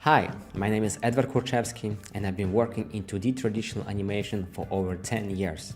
Hi, my name is Edward Kurczewski and I've been working in 2D traditional animation for over 10 years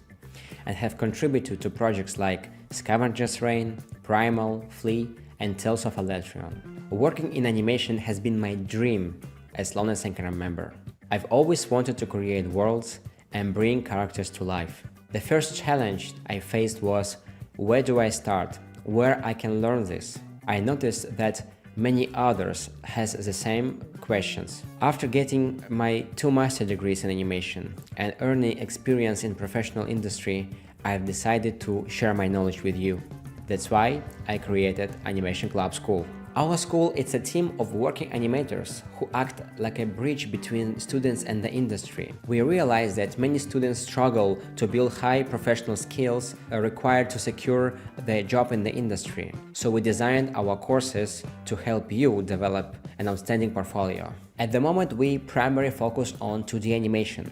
and have contributed to projects like Scavenger's Reign, Primal, Flea and Tales of Alatreon. Working in animation has been my dream as long as I can remember. I've always wanted to create worlds and bring characters to life. The first challenge I faced was, where do I start? Where I can learn this? I noticed that many others has the same questions. After getting my 2 master degrees in animation and earning experience in professional industry, I've decided to share my knowledge with you. That's why I created Animation Club School. Our school is a team of working animators who act like a bridge between students and the industry. We realize that many students struggle to build high professional skills required to secure their job in the industry. So we designed our courses to help you develop an outstanding portfolio. At the moment, we primarily focus on 2D animation.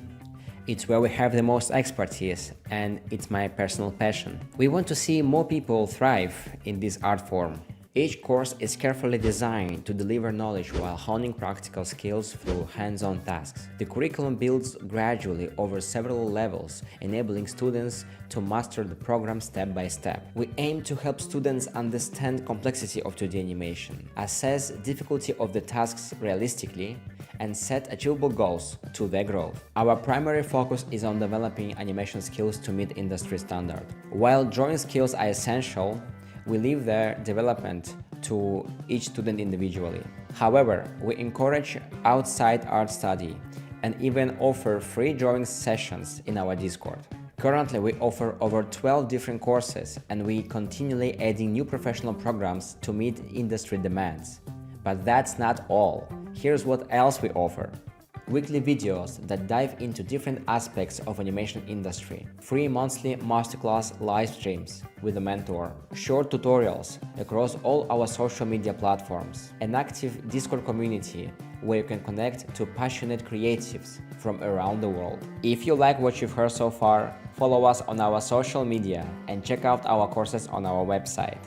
It's where we have the most expertise and it's my personal passion. We want to see more people thrive in this art form. Each course is carefully designed to deliver knowledge while honing practical skills through hands-on tasks. The curriculum builds gradually over several levels, enabling students to master the program step by step. We aim to help students understand complexity of 2D animation, assess difficulty of the tasks realistically, and set achievable goals to their growth. Our primary focus is on developing animation skills to meet industry standard. While drawing skills are essential, we leave their development to each student individually. However, we encourage outside art study and even offer free drawing sessions in our Discord. Currently, we offer over 12 different courses and we continually adding new professional programs to meet industry demands. But that's not all. Here's what else we offer. Weekly videos that dive into different aspects of animation industry, free monthly masterclass live streams with a mentor, short tutorials across all our social media platforms, an active Discord community where you can connect to passionate creatives from around the world. If you like what you've heard so far, follow us on our social media and check out our courses on our website.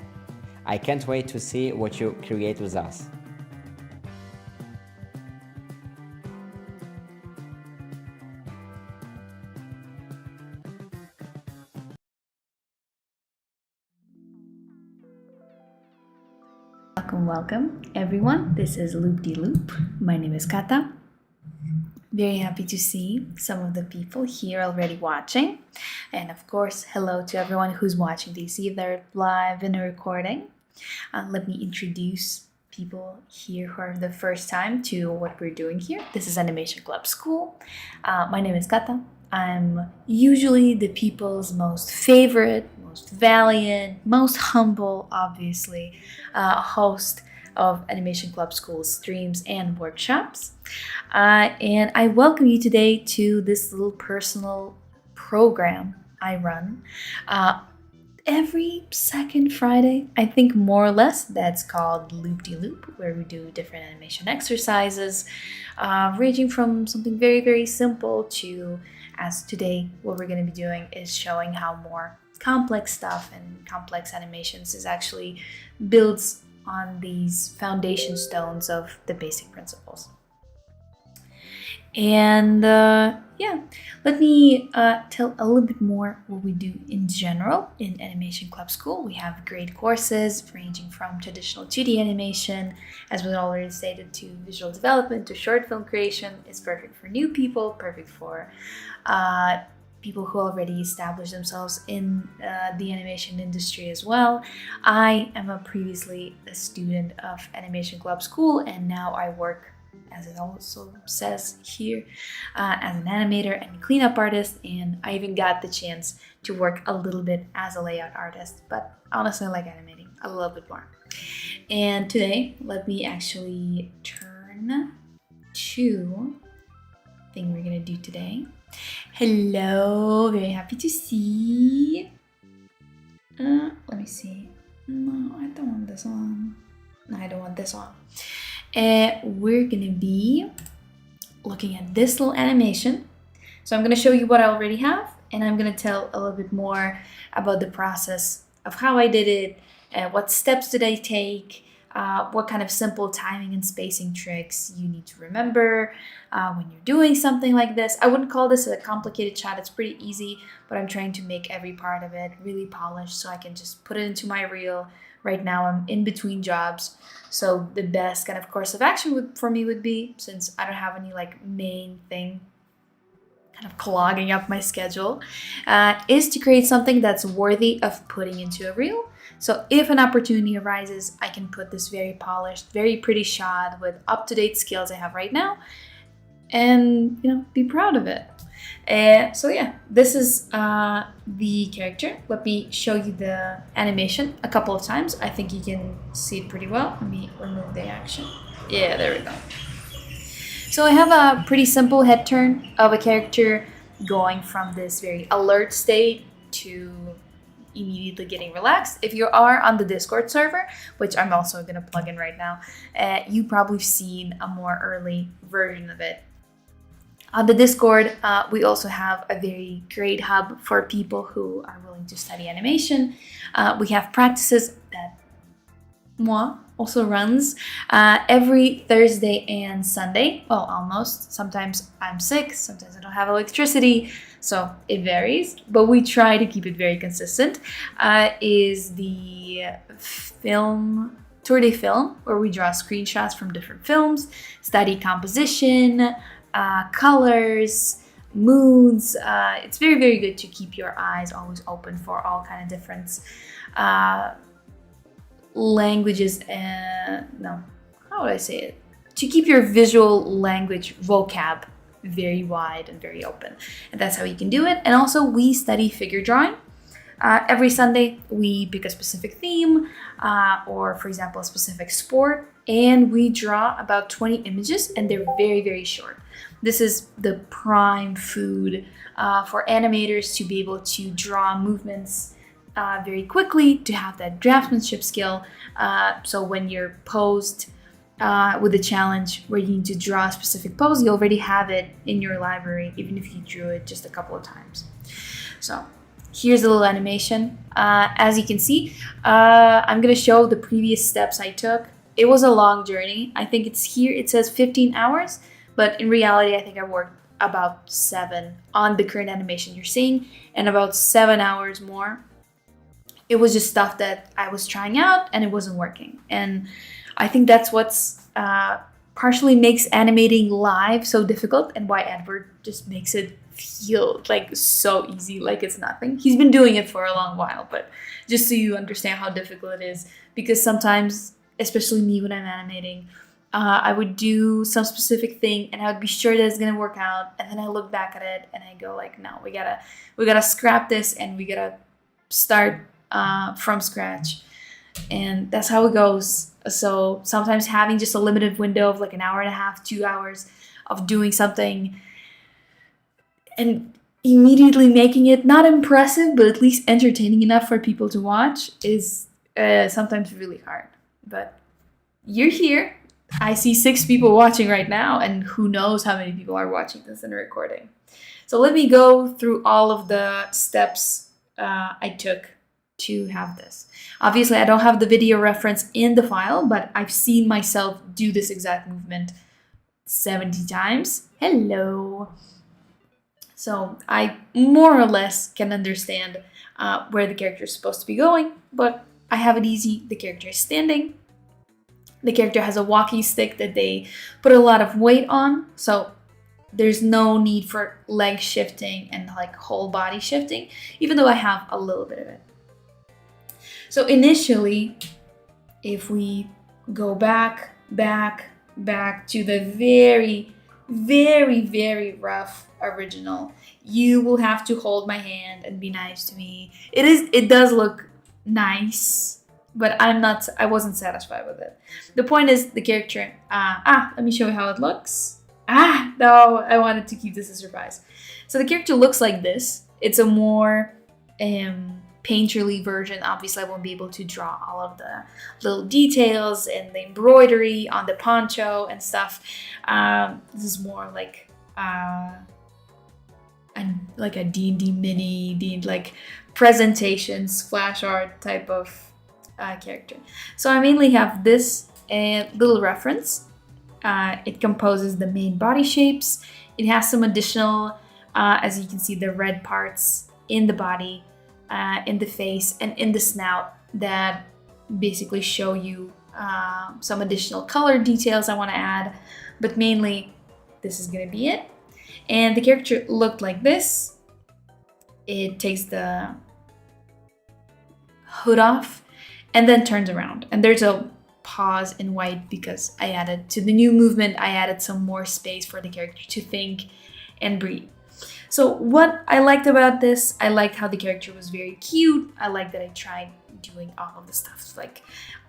I can't wait to see what you create with us. Welcome everyone. This is Loop De Loop. My name is Cata. Very happy to see some of the people here already watching. And of course, hello to everyone who's watching this either live in a recording. Let me introduce people here who are the first time to what we're doing here. This is Animation Club School. My name is Cata. I'm usually the people's most favorite, most valiant, most humble, obviously, host of Animation Club School streams and workshops. And I welcome you today to this little personal program I run. Every second Friday, I think more or less, that's called Loop De Loop, where we do different animation exercises, ranging from something very, very simple to, as today, what we're going to be doing is showing how more complex stuff and complex animations is actually builds on these foundation stones of the basic principles. And yeah, let me tell a little bit more what we do in general in Animation Club School. We have great courses ranging from traditional 2D animation, as we already stated, to visual development, to short film creation. It's perfect for new people, perfect for people who already established themselves in the animation industry as well. I am previously a student of Animation Club School, and now I work, as it also says here, as an animator and cleanup artist, and I even got the chance to work a little bit as a layout artist, but honestly I like animating a little bit more. And today, let me actually turn to the thing we're gonna do today. Hello, very happy to see. Let me see. No, I don't want this one. No, I don't want this one. We're gonna be looking at this little animation. So I'm gonna show you what I already have, and I'm gonna tell a little bit more about the process of how I did it, what steps did I take, what kind of simple timing and spacing tricks you need to remember when you're doing something like this. I wouldn't call this a complicated shot. It's pretty easy, but I'm trying to make every part of it really polished so I can just put it into my reel. Right now I'm in between jobs, so the best kind of course of action for me would be, since I don't have any like main thing kind of clogging up my schedule, is to create something that's worthy of putting into a reel. So if an opportunity arises, I can put this very polished, very pretty shot with up-to-date skills I have right now and, be proud of it. So yeah, this is the character. Let me show you the animation a couple of times. I think you can see it pretty well. Let me remove the action. Yeah, there we go. So I have a pretty simple head turn of a character going from this very alert state to immediately getting relaxed. If you are on the Discord server, which I'm also going to plug in right now, you probably seen a more early version of it. On the Discord, we also have a very great hub for people who are willing to study animation. We have practices that Moi also runs every Thursday and Sunday. Well, almost. Sometimes I'm sick, sometimes I don't have electricity, so it varies, but we try to keep it very consistent. Is the film Tour de Film, where we draw screenshots from different films, study composition, colors, moods. It's very, very good to keep your eyes always open for all kind of different languages. No, how would I say it? To keep your visual language vocab very wide and very open. And that's how you can do it. And also we study figure drawing. Every Sunday we pick a specific theme or, for example, a specific sport, and we draw about 20 images, and they're very, very short. This is the prime food for animators to be able to draw movements very quickly, to have that draftsmanship skill. So when you're posed with a challenge where you need to draw a specific pose, you already have it in your library, even if you drew it just a couple of times. So here's a little animation. As you can see, I'm going to show the previous steps I took. It was a long journey. I think it's here, it says 15 hours, but in reality, I think I worked about 7 on the current animation you're seeing, and about 7 hours more. It was just stuff that I was trying out and it wasn't working. And I think that's what's partially makes animating live so difficult, and why Edward just makes it feel like so easy, like it's nothing. He's been doing it for a long while, but just so you understand how difficult it is, because sometimes, especially me when I'm animating, I would do some specific thing and I would be sure that it's gonna work out, and then I look back at it and I go like, no, we gotta scrap this and we gotta start from scratch. And that's how it goes. So sometimes having just a limited window of like an hour and a half, 2 hours of doing something and immediately making it not impressive, but at least entertaining enough for people to watch is sometimes really hard. But you're here. I see 6 people watching right now, and who knows how many people are watching this in a recording. So let me go through all of the steps I took to have this. Obviously, I don't have the video reference in the file, but I've seen myself do this exact movement 70 times. Hello. So I more or less can understand where the character is supposed to be going, but I have it easy. The character is standing. The character has a walking stick that they put a lot of weight on, so there's no need for leg shifting and like whole body shifting, even though I have a little bit of it. So initially, if we go back to the very, very, very rough original, you will have to hold my hand and be nice to me. It does look nice, but I wasn't satisfied with it. The point is the character, let me show you how it looks. No, I wanted to keep this a surprise. So the character looks like this. It's a more painterly version. Obviously, I won't be able to draw all of the little details and the embroidery on the poncho and stuff. This is more like a D&D mini, like presentations, flash art type of character. So I mainly have this little reference. It composes the main body shapes. It has some additional, as you can see, the red parts in the body, in the face, and in the snout that basically show you some additional color details I want to add. But mainly, this is going to be it. And the character looked like this. It takes the hood off and then turns around. And there's a pause in white because I added to the new movement, I added some more space for the character to think and breathe. So what I liked about this, I liked how the character was very cute. I liked that I tried doing all of the stuff, like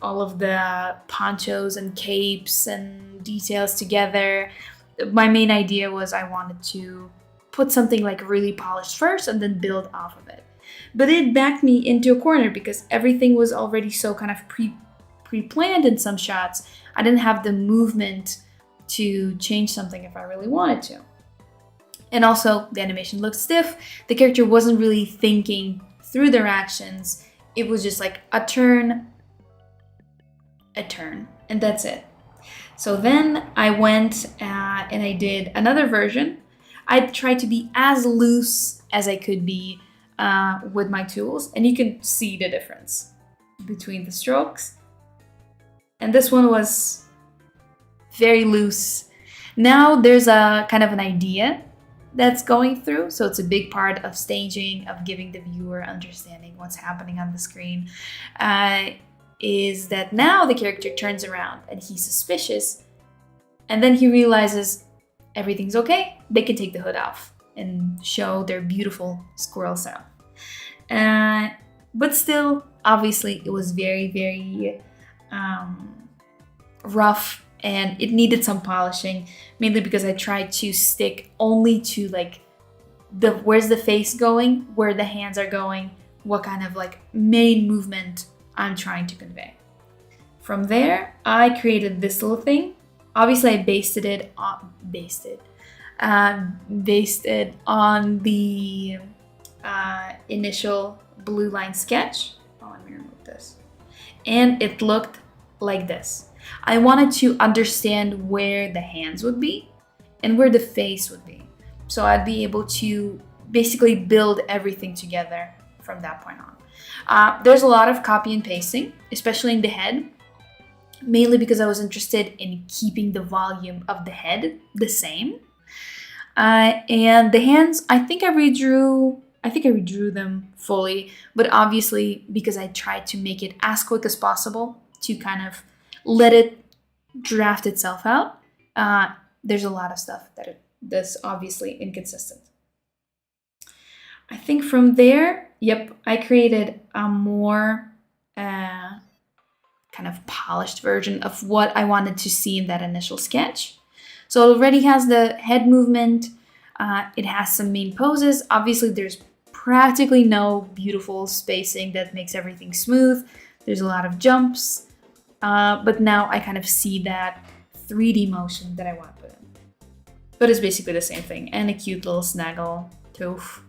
all of the ponchos and capes and details together. My main idea was I wanted to put something like really polished first and then build off of it. But it backed me into a corner because everything was already so kind of pre-planned in some shots. I didn't have the movement to change something if I really wanted to. And also, the animation looked stiff. The character wasn't really thinking through their actions. It was just like a turn, and that's it. So then I went and I did another version. I tried to be as loose as I could be with my tools, and you can see the difference between the strokes. And this one was very loose. Now there's a kind of an idea that's going through. So it's a big part of staging, of giving the viewer understanding what's happening on the screen, is that now the character turns around and he's suspicious. And then he realizes everything's okay. They can take the hood off and show their beautiful squirrel self. But still, obviously, it was very, very rough. And it needed some polishing, mainly because I tried to stick only to like where's the face going, where the hands are going, what kind of like main movement I'm trying to convey. From there, I created this little thing. Obviously, I based it on the initial blue line sketch. Oh, let me remove this. And it looked like this. I wanted to understand where the hands would be and where the face would be. So I'd be able to basically build everything together from that point on. There's a lot of copy and pasting, especially in the head, mainly because I was interested in keeping the volume of the head the same. And the hands, I think I redrew them fully, but obviously because I tried to make it as quick as possible to kind of let it draft itself out. There's a lot of stuff that's obviously inconsistent. I think from there, I created a more kind of polished version of what I wanted to see in that initial sketch. So it already has the head movement. It has some main poses. Obviously, there's practically no beautiful spacing that makes everything smooth. There's a lot of jumps. But now I kind of see that 3D motion that I want to put in. But it's basically the same thing. And a cute little snaggle tooth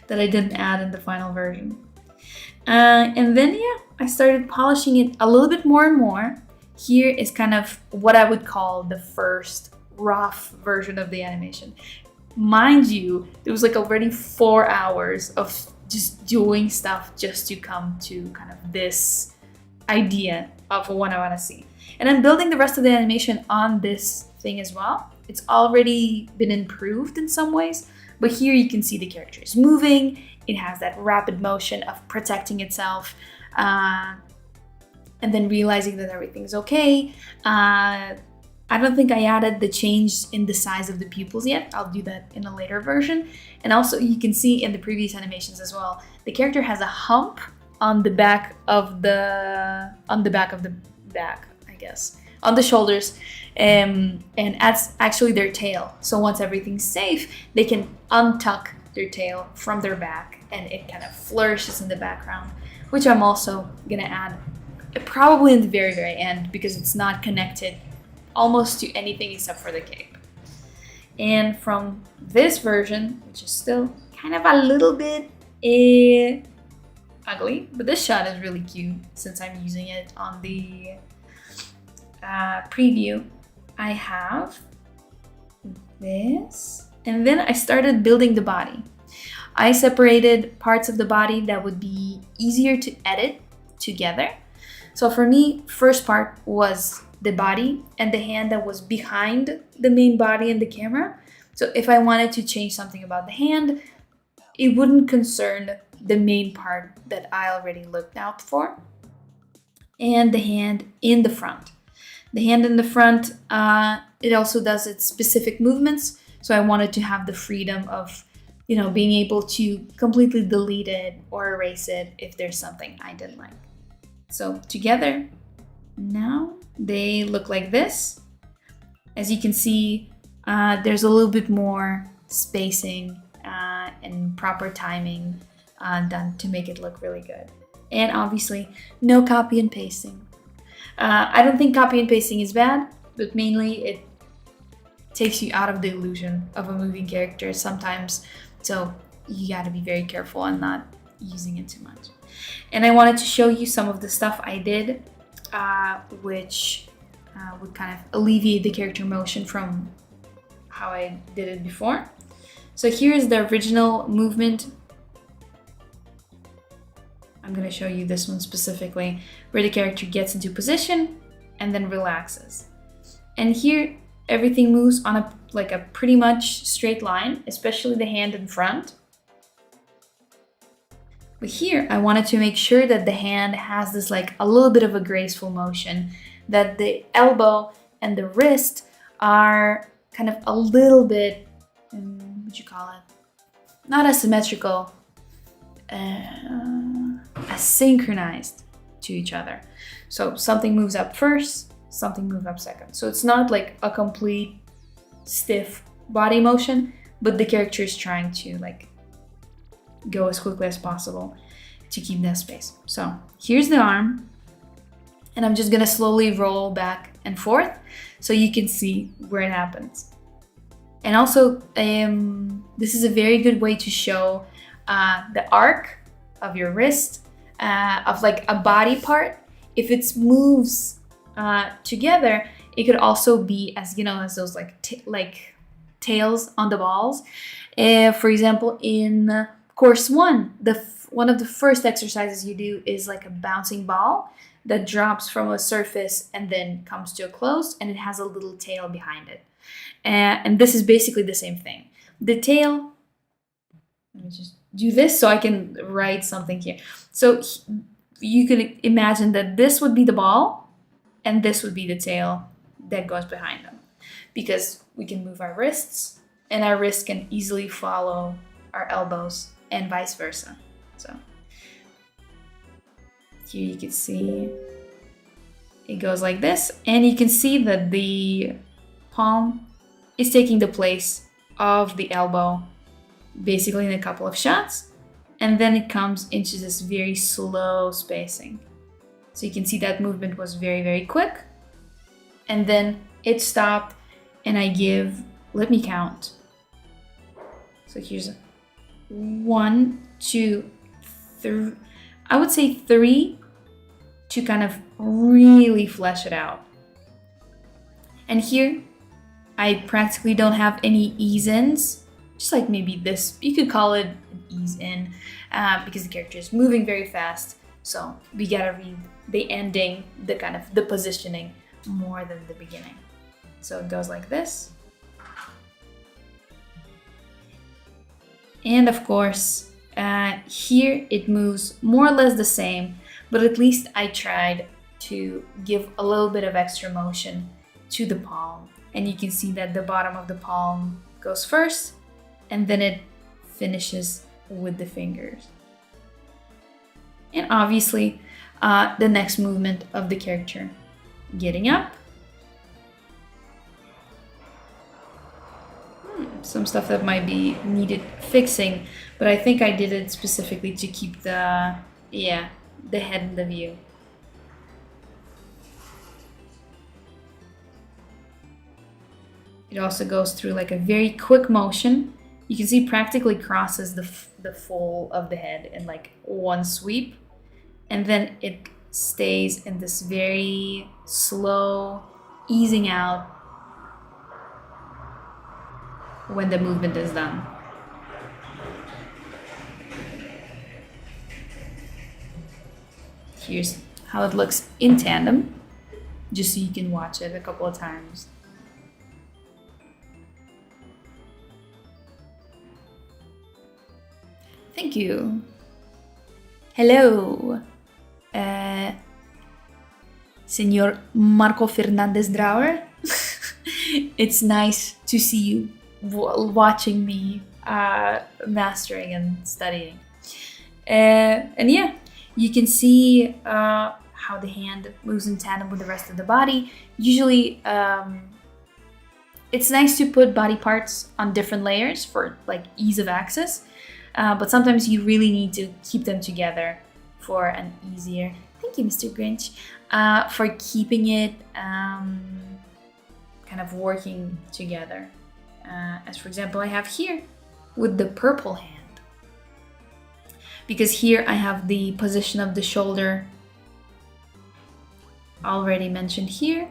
that I didn't add in the final version. And then, I started polishing it a little bit more and more. Here is kind of what I would call the first rough version of the animation. Mind you, it was like already 4 hours of just doing stuff just to come to kind of this idea of what I want to see. And I'm building the rest of the animation on this thing as well. It's already been improved in some ways, but here you can see the character is moving. It has that rapid motion of protecting itself and then realizing that everything's okay. I don't think I added the change in the size of the pupils yet. I'll do that in a later version. And also you can see in the previous animations as well, the character has a hump on the back of the back, I guess, on the shoulders, and that's actually their tail. So once everything's safe, they can untuck their tail from their back, and it kind of flourishes in the background, which I'm also gonna add probably in the very, very end because it's not connected almost to anything except for the cape. And from this version, which is still kind of a little bit ugly, but this shot is really cute since I'm using it on the preview. I have this, and then I started building the body. I separated parts of the body that would be easier to edit together. So for me, first part was the body and the hand that was behind the main body and the camera. So if I wanted to change something about the hand, it wouldn't concern the main part that I already looked out for. And the hand in the front. The hand in the front, it also does its specific movements. So I wanted to have the freedom of, being able to completely delete it or erase it if there's something I didn't like. So together, now they look like this. As you can see, there's a little bit more spacing and proper timing done to make it look really good. And obviously, no copy and pasting. I don't think copy and pasting is bad, but mainly it takes you out of the illusion of a moving character sometimes. So you gotta be very careful on not using it too much. And I wanted to show you some of the stuff I did, which would kind of alleviate the character motion from how I did it before. So here's the original movement. I'm going to show you this one specifically, where the character gets into position and then relaxes. And here, everything moves on a pretty much straight line, especially the hand in front. But here, I wanted to make sure that the hand has this a little bit of a graceful motion, that the elbow and the wrist are kind of a little bit, what'd you call it? Not asymmetrical, synchronized to each other. So something moves up first, something moves up second. So it's not like a complete stiff body motion, but the character is trying to go as quickly as possible to keep that space. So here's the arm, and I'm just gonna slowly roll back and forth so you can see where it happens. And also, this is a very good way to show the arc of your wrist, of a body part. If it moves together, it could also be as those tails on the balls. For example, in course 1, one of the first exercises you do is a bouncing ball that drops from a surface and then comes to a close, and it has a little tail behind it. And this is basically the same thing. The tail, let me just do this so I can write something here. So you can imagine that this would be the ball and this would be the tail that goes behind them, because we can move our wrists and our wrists can easily follow our elbows and vice versa. So here you can see it goes like this, and you can see that the palm is taking the place of the elbow basically in a couple of shots, and then it comes into this very slow spacing. So you can see that movement was very, very quick, and then it stopped, and let me count. So here's 1, 2, 3, I would say 3 to kind of really flesh it out. And here, I practically don't have any ease-ins, just maybe this, you could call it an ease-in, because the character is moving very fast, so we gotta read the ending, the positioning more than the beginning. So it goes like this. And of course, here it moves more or less the same, but at least I tried to give a little bit of extra motion to the palm. And you can see that the bottom of the palm goes first, and then it finishes with the fingers. And obviously, the next movement of the character, getting up. Some stuff that might be needed fixing, but I think I did it specifically to keep the head in the view. It also goes through a very quick motion, you can see practically crosses the full of the head in like one sweep, and then it stays in this very slow easing out when the movement is done. Here's how it looks in tandem, just so you can watch it a couple of times. Thank you. Hello, Senor Marco Fernandez Drauer. It's nice to see you watching me mastering and studying. And yeah, you can see how the hand moves in tandem with the rest of the body. Usually, it's nice to put body parts on different layers for like ease of access. But sometimes you really need to keep them together for an easier, thank you, Mr. Grinch, for keeping it kind of working together. As for example, I have here with the purple hand. Because here I have the position of the shoulder already mentioned here.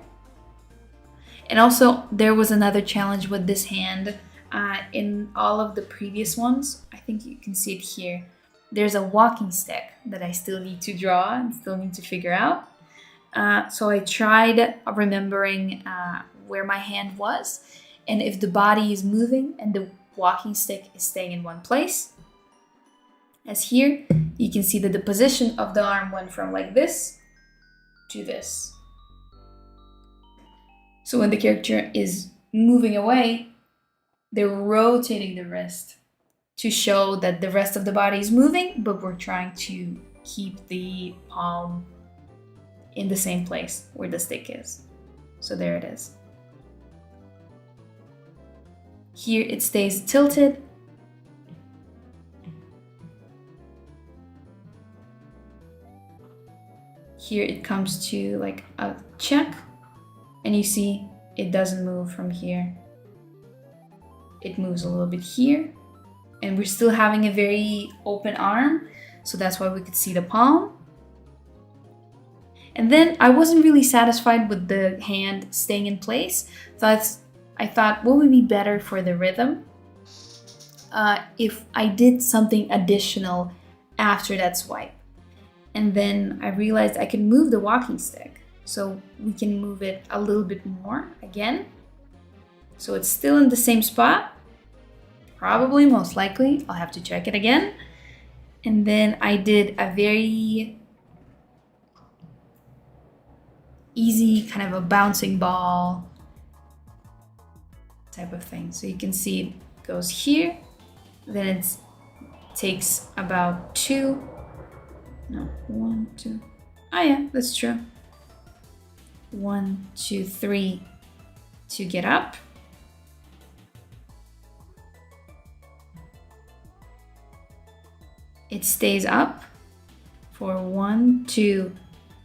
And also there was another challenge with this hand. In all of the previous ones, I think you can see it here. There's a walking stick that I still need to draw and still need to figure out. So I tried remembering where my hand was, and if the body is moving and the walking stick is staying in one place. As here, you can see that the position of the arm went from like this to this. So when the character is moving away, they're rotating the wrist to show that the rest of the body is moving, but we're trying to keep the palm in the same place where the stick is. So there it is. Here it stays tilted. Here it comes to like a check, and you see it doesn't move from here. It moves a little bit here, and we're still having a very open arm, so that's why we could see the palm. And then I wasn't really satisfied with the hand staying in place, so I thought what would be better for the rhythm if I did something additional after that swipe. And then I realized I could move the walking stick, so we can move it a little bit more again. So it's still in the same spot. Probably, most likely, I'll have to check it again. And then I did a very easy kind of a bouncing ball type of thing. So you can see it goes here, then it takes about one, two. Oh yeah, that's true. 1, 2, 3 to get up. It stays up for 1, 2,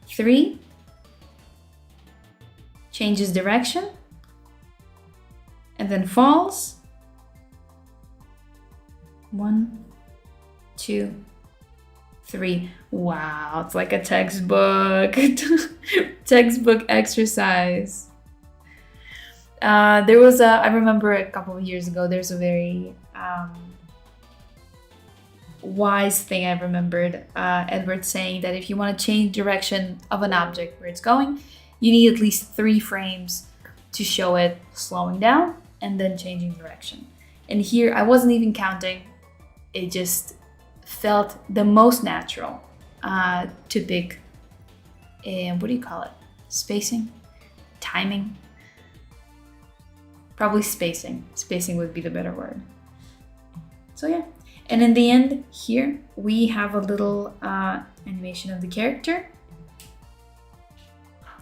3. Changes direction. And then falls. 1, 2, 3. Wow, it's like a textbook exercise. I remember a couple of years ago, there's a very wise thing I remembered, Edward saying that if you want to change direction of an object where it's going, you need at least 3 frames to show it slowing down and then changing direction. And here I wasn't even counting. It just felt the most natural to pick, what do you call it? Spacing? Timing? Probably spacing. Spacing would be the better word. So yeah. And in the end, here we have a little animation of the character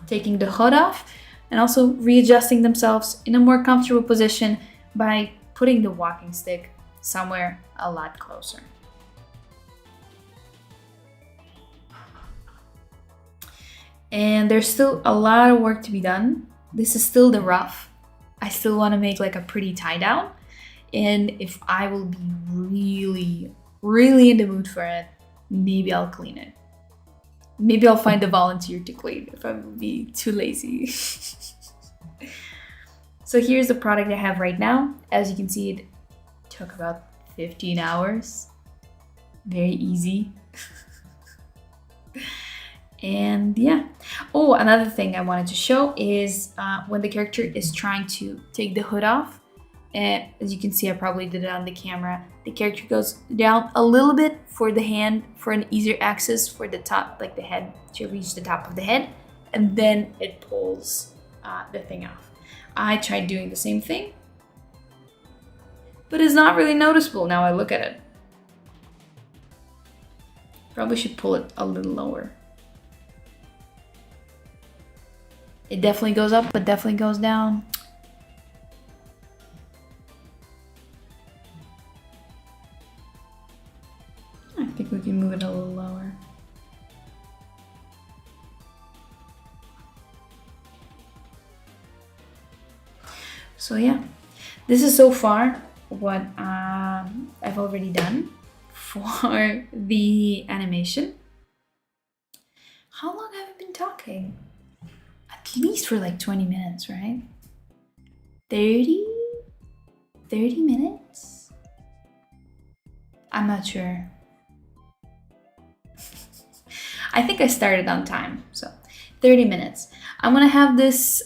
taking the hood off and also readjusting themselves in a more comfortable position by putting the walking stick somewhere a lot closer. And there's still a lot of work to be done. This is still the rough. I still want to make like a pretty tie down. And if I will be really, really in the mood for it, maybe I'll clean it. Maybe I'll find a volunteer to clean if I'm be too lazy. So here's the product I have right now. As you can see, it took about 15 hours. Very easy. And yeah. Oh, another thing I wanted to show is when the character is trying to take the hood off. As you can see, I probably did it on the camera. The character goes down a little bit for the hand, for an easier access for the top, like the head, to reach the top of the head. And then it pulls the thing off. I tried doing the same thing, but it's not really noticeable now I look at it. Probably should pull it a little lower. It definitely goes up, but definitely goes down. I think we can move it a little lower. So yeah, this is so far what I've already done for the animation. How long have I been talking? At least for like 20 minutes, right? 30 minutes? I'm not sure. I think I started on time, so 30 minutes. I'm gonna have this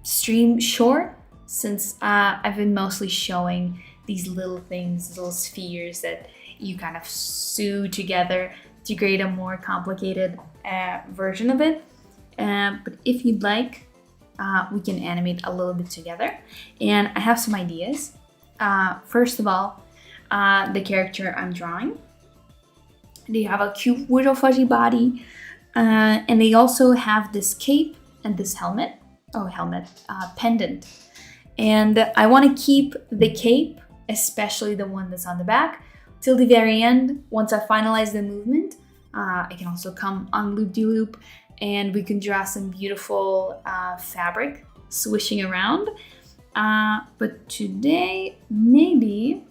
stream short since I've been mostly showing these little things, little spheres that you kind of sew together to create a more complicated version of it. But if you'd like, we can animate a little bit together. And I have some ideas. First of all, the character I'm drawing. They have a cute little fuzzy body. And they also have this cape and this helmet. Pendant. And I want to keep the cape, especially the one that's on the back, till the very end. Once I finalize the movement, I can also come on loop-de-loop and we can draw some beautiful fabric swishing around. But today, maybe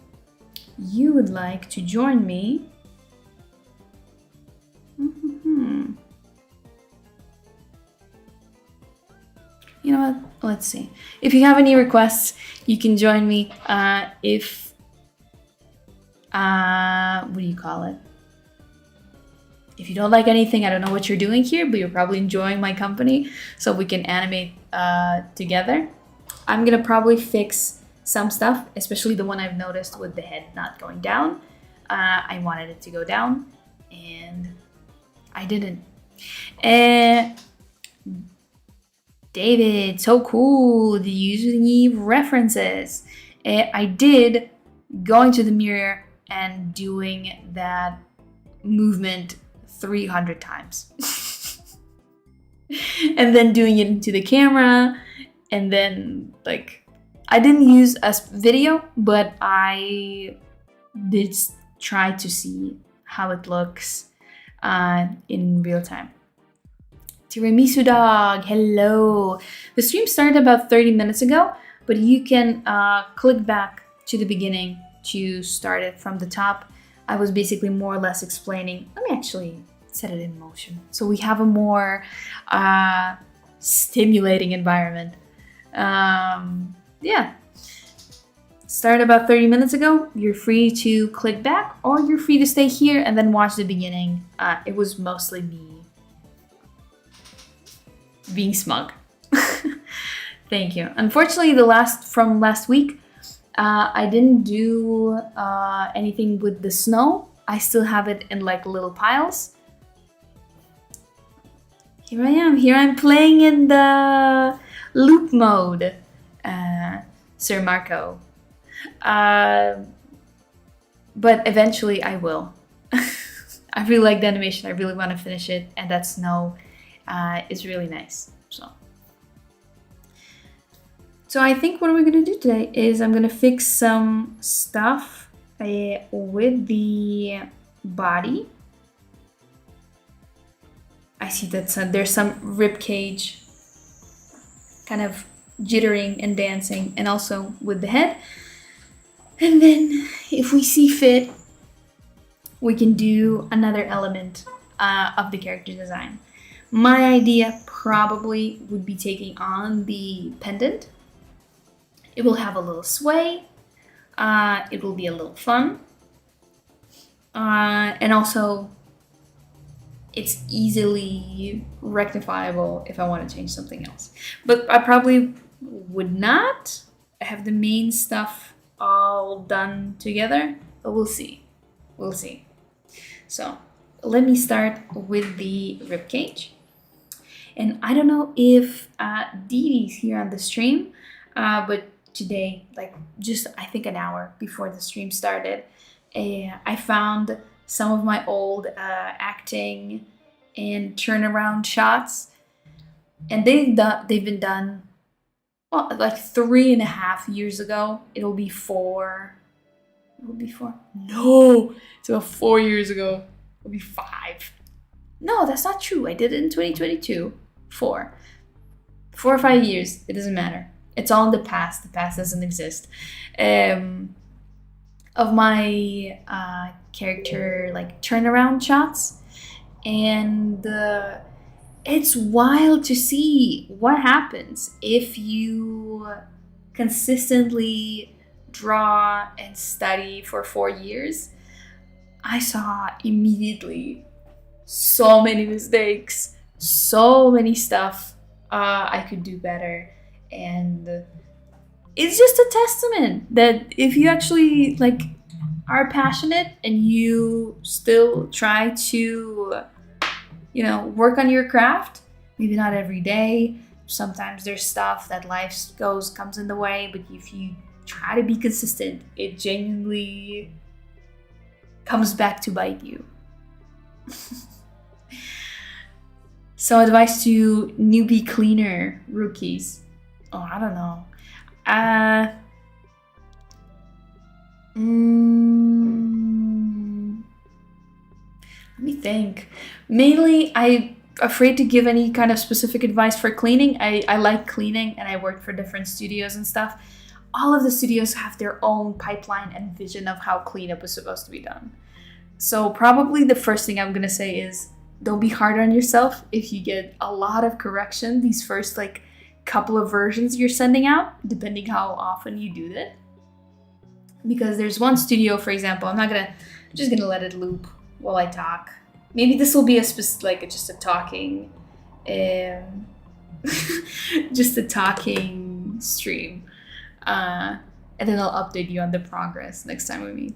you would like to join me. You know what? Let's see. If you have any requests, you can join me. What do you call it? If you don't like anything, I don't know what you're doing here, but you're probably enjoying my company, so we can animate together. I'm gonna probably fix some stuff, especially the one I've noticed with the head not going down. I wanted it to go down, and I didn't. David, so cool. Do you usually references? I did going to the mirror and doing that movement 300 times. And then doing it into the camera. And then, like, I didn't use a video, but I did try to see how it looks in real time. Tiramisu dog, hello. The stream started about 30 minutes ago, but you can click back to the beginning to start it from the top. I was basically more or less explaining. Let me actually set it in motion so we have a more stimulating environment. Yeah. Started about 30 minutes ago. You're free to click back or you're free to stay here and then watch the beginning. It was mostly me being smug. Thank you. Unfortunately, from last week, I didn't do anything with the snow. I still have it in like little piles. Here I am. Here I'm playing in the loop mode, Sir Marco. But eventually I will. I really like the animation. I really want to finish it, and that snow is really nice. So I think what we're gonna do today is I'm gonna fix some stuff with the body. I see that there's some rib cage kind of jittering and dancing, and also with the head. And then if we see fit, we can do another element of the character design. My idea probably would be taking on the pendant. It will have a little sway. It will be a little fun. And also, it's easily rectifiable if I want to change something else. But I probably would not have the main stuff all done together, but we'll see. We'll see. So let me start with the ribcage. And I don't know if Dee Dee's here on the stream, but today, like just I think an hour before the stream started, I found some of my old acting and turnaround shots, and they've been done like 3.5 years ago. It'll be 4. It'll be 4. No, it's about 4 years ago. It'll be 5. No, that's not true. I did it in 2022. 4 or 5 years. It doesn't matter. It's all in the past. The past doesn't exist. Of my character like turnaround shots, and it's wild to see what happens if you consistently draw and study for 4 years. I saw immediately so many mistakes, so many stuff I could do better, and it's just a testament that if you actually like are passionate and you still try to, you know, work on your craft, maybe not every day. Sometimes there's stuff that life comes in the way, but if you try to be consistent, it genuinely comes back to bite you. So advice to newbie cleaner rookies. Oh, I don't know. Let me think. Mainly, I'm afraid to give any kind of specific advice for cleaning. I like cleaning, and I work for different studios and stuff. All of the studios have their own pipeline and vision of how cleanup is supposed to be done. So probably the first thing I'm gonna say is don't be hard on yourself if you get a lot of correction these first like couple of versions you're sending out, depending how often you do that. Because there's one studio, for example, I'm just gonna let it loop while I talk. Maybe this will be just a talking, just a talking stream, and then I'll update you on the progress next time we meet.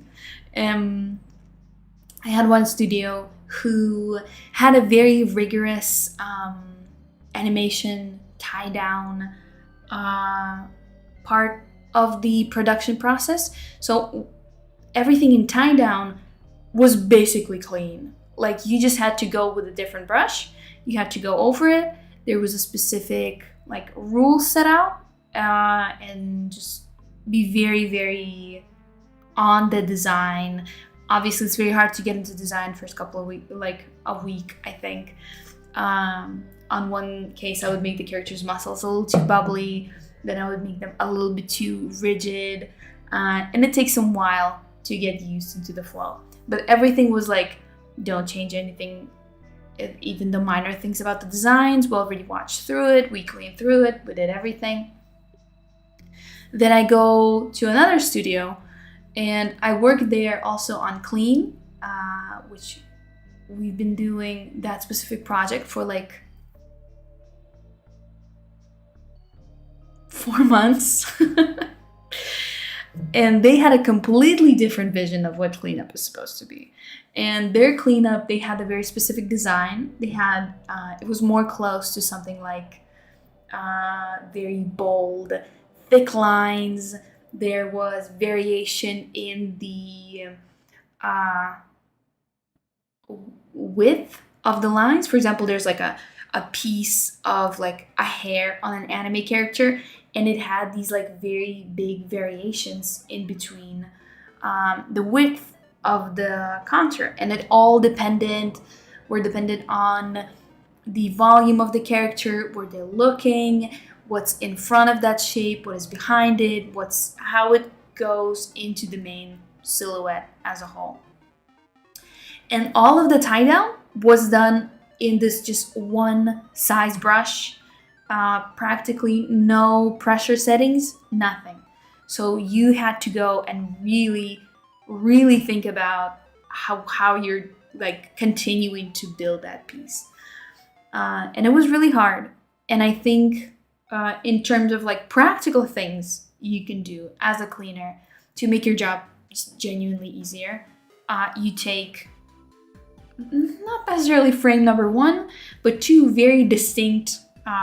I had one studio who had a very rigorous animation tie down part of the production process. So everything in tie down was basically clean. Like you just had to go with a different brush. You had to go over it. There was a specific like rule set out, and just be very, very on the design. Obviously, it's very hard to get into design first couple of weeks, like a week, I think. On one case, I would make the characters' muscles a little too bubbly. Then I would make them a little bit too rigid. And it takes some while to get used into the flow. But everything was like, don't change anything. Even the minor things about the designs, we already watched through it. We cleaned through it. We did everything. Then I go to another studio, and I work there also on clean, which we've been doing that specific project for like 4 months. And they had a completely different vision of what cleanup is supposed to be. And their cleanup, they had a very specific design. They had, it was more close to something like very bold, thick lines. There was variation in the width of the lines. For example, there's like a piece of like a hair on an anime character, and it had these like very big variations in between the width of the contour, and it all were dependent on the volume of the character, where they're looking, what's in front of that shape, what is behind it, how it goes into the main silhouette as a whole. And all of the tie down was done in this just one size brush, practically no pressure settings, nothing. So you had to go and really think about how you're like continuing to build that piece. And it was really hard. And I think in terms of like practical things you can do as a cleaner to make your job genuinely easier, you take not necessarily frame number one, but two very distinct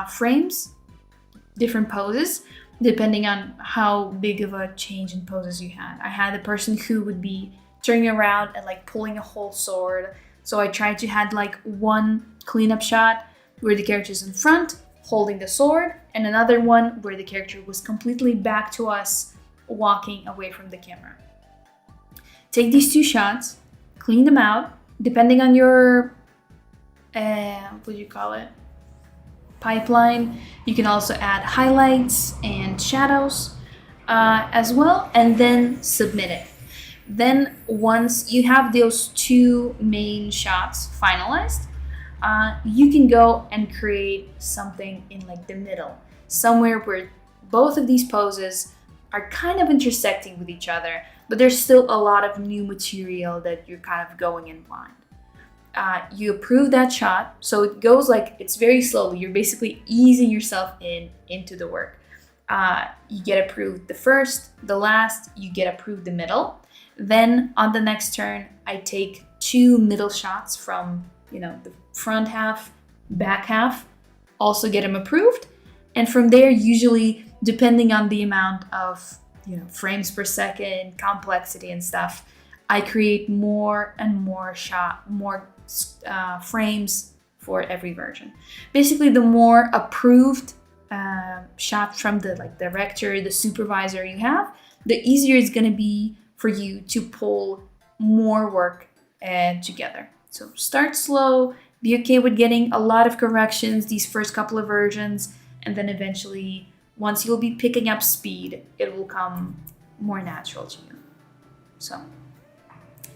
frames, different poses, depending on how big of a change in poses you had. I had a person who would be turning around and like pulling a whole sword. So I tried to had like one cleanup shot where the character is in front holding the sword, and another one where the character was completely back to us walking away from the camera. Take these two shots, clean them out, depending on your what do you call it, pipeline. You can also add highlights and shadows as well, and then submit it. Then once you have those two main shots finalized, you can go and create something in like the middle, somewhere where both of these poses are kind of intersecting with each other, but there's still a lot of new material that you're kind of going in blind. You approve that shot, so it goes like, it's very slowly. You're basically easing yourself into the work. You get approved the first, the last, you get approved the middle. Then on the next turn, I take two middle shots from, the front half, back half, also get them approved. And from there, usually, depending on the amount of, frames per second, complexity and stuff, I create more and more frames for every version. Basically, the more approved shots from the director, the supervisor you have, the easier it's going to be for you to pull more work together. So start slow, be okay with getting a lot of corrections these first couple of versions, and then eventually, once you'll be picking up speed, it will come more natural to you. So,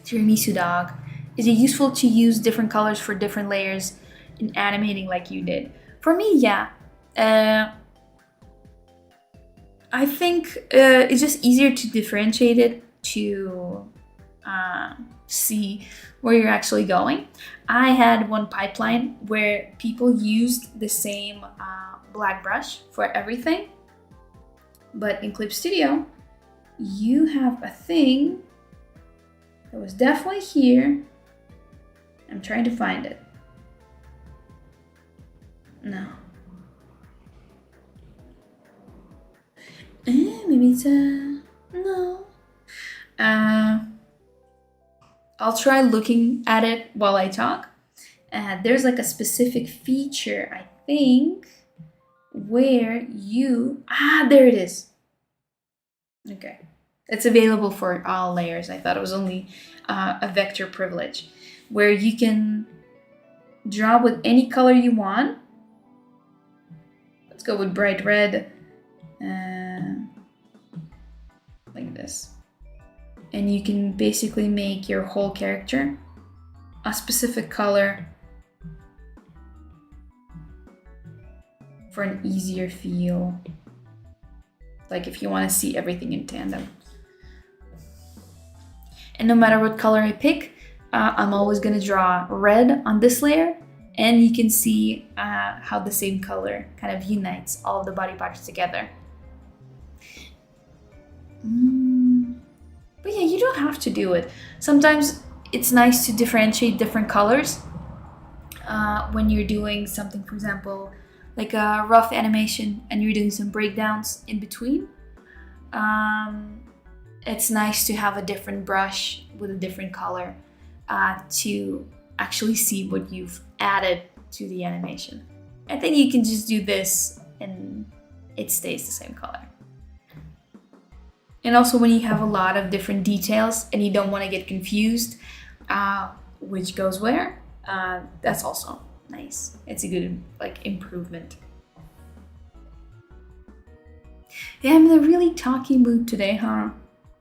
tiramisu dog. Is it useful to use different colors for different layers in animating like you did? For me, yeah. I think it's just easier to differentiate it, to see where you're actually going. I had one pipeline where people used the same black brush for everything. But in Clip Studio, you have a thing that was definitely here. I'm trying to find it. No. Maybe it's no. I'll try looking at it while I talk. There's like a specific feature, I think, where you... there it is. Okay. It's available for all layers. I thought it was only a vector privilege, where you can draw with any color you want. Let's go with bright red, like this. And you can basically make your whole character a specific color for an easier feel. Like if you want to see everything in tandem. And no matter what color I pick, I'm always going to draw red on this layer, and you can see how the same color kind of unites all of the body parts together. But yeah, you don't have to do it. Sometimes it's nice to differentiate different colors when you're doing something, for example, like a rough animation and you're doing some breakdowns in between. It's nice to have a different brush with a different color to actually see what you've added to the animation. I think you can just do this and it stays the same color. And also when you have a lot of different details and you don't want to get confused which goes where, that's also nice. It's a good improvement. Yeah, I'm in a really talky mood today, huh?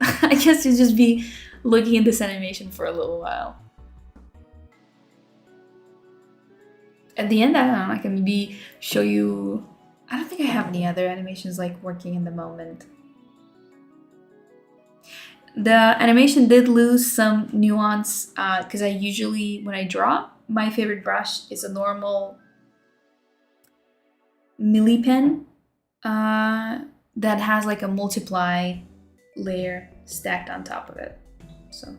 I guess you'll just be looking at this animation for a little while. At the end, I don't know, I can maybe show you. I don't think I have any other animations like working in the moment. The animation did lose some nuance because I usually, when I draw, my favorite brush is a normal Milli pen that has like a multiply layer stacked on top of it. So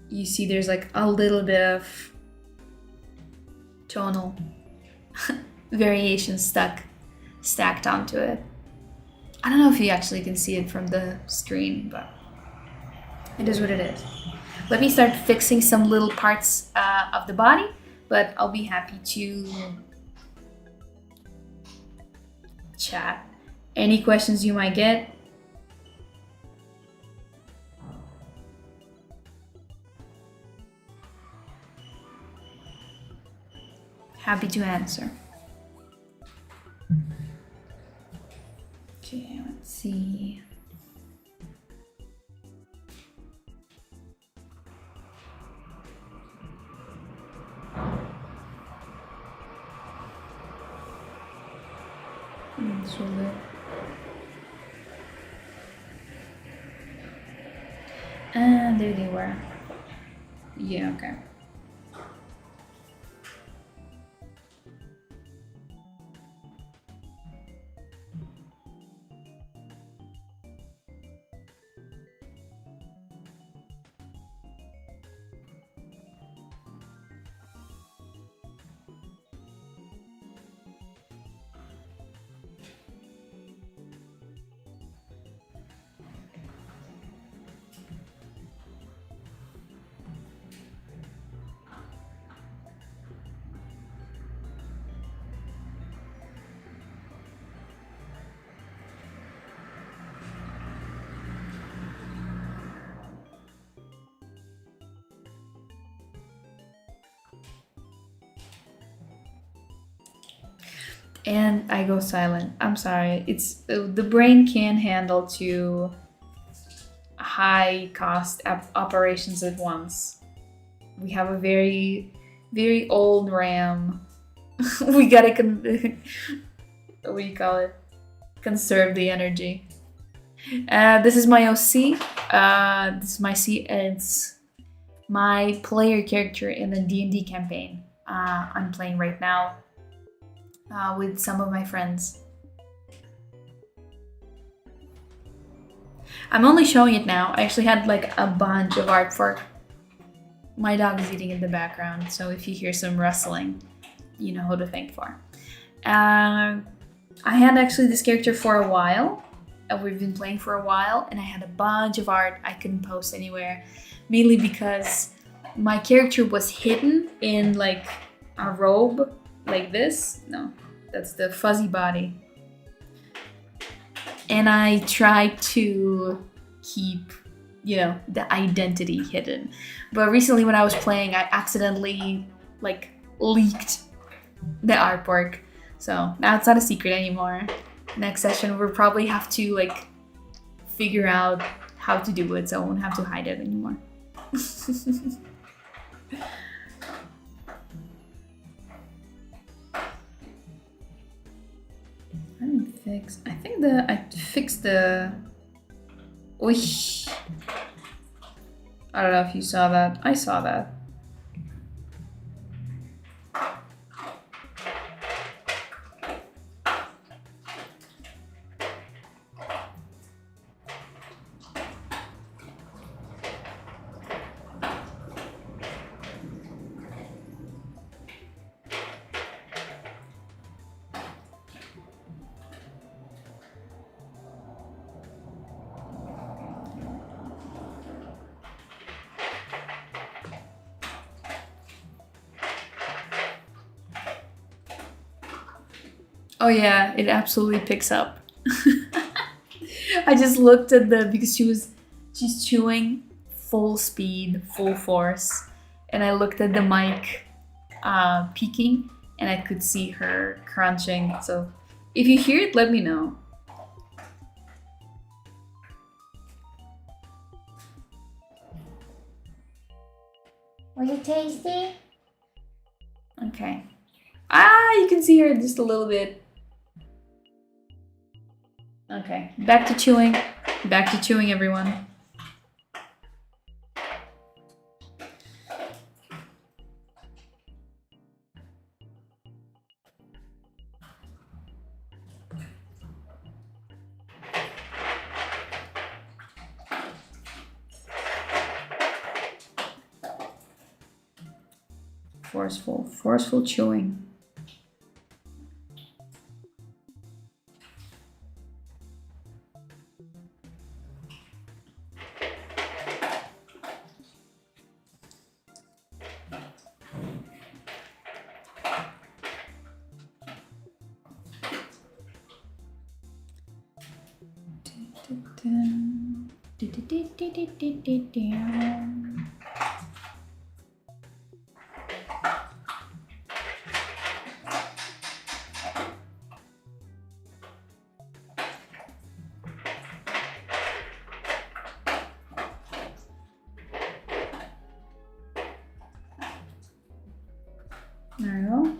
you see there's like a little bit of tonal variation stacked onto it. I don't know if you actually can see it from the screen, but it is what it is. Let me start fixing some little parts of the body, but I'll be happy to chat. Any questions you might get? Happy to answer. Okay, let's see. Shoulder. And there they were. Yeah, okay. And I go silent. I'm sorry. It's the brain can't handle two high cost operations at once. We have a very, very old RAM. We gotta what do you call it? Conserve the energy. This is my OC. This is my it's my player character in the D&D campaign I'm playing right now. With some of my friends. I'm only showing it now. I actually had like a bunch of art for. My dog is eating in the background, so if you hear some rustling, you know who to thank for. I had actually this character for a while. We've been playing for a while, and I had a bunch of art I couldn't post anywhere, mainly because my character was hidden in like a robe like this. No, that's the fuzzy body. And I tried to keep, the identity hidden. But recently when I was playing, I accidentally like leaked the artwork. So now it's not a secret anymore. Next session we'll probably have to like figure out how to do it so I won't have to hide it anymore. I think I fixed the. Oish. I don't know if you saw that. I saw that. Oh yeah, it absolutely picks up. I just looked at because she's chewing full speed, full force, and I looked at the mic peaking, and I could see her crunching. So if you hear it, let me know. Was it tasty? Okay. Ah, you can see her just a little bit. Okay, back to chewing. Back to chewing, everyone. Forceful chewing. There we go.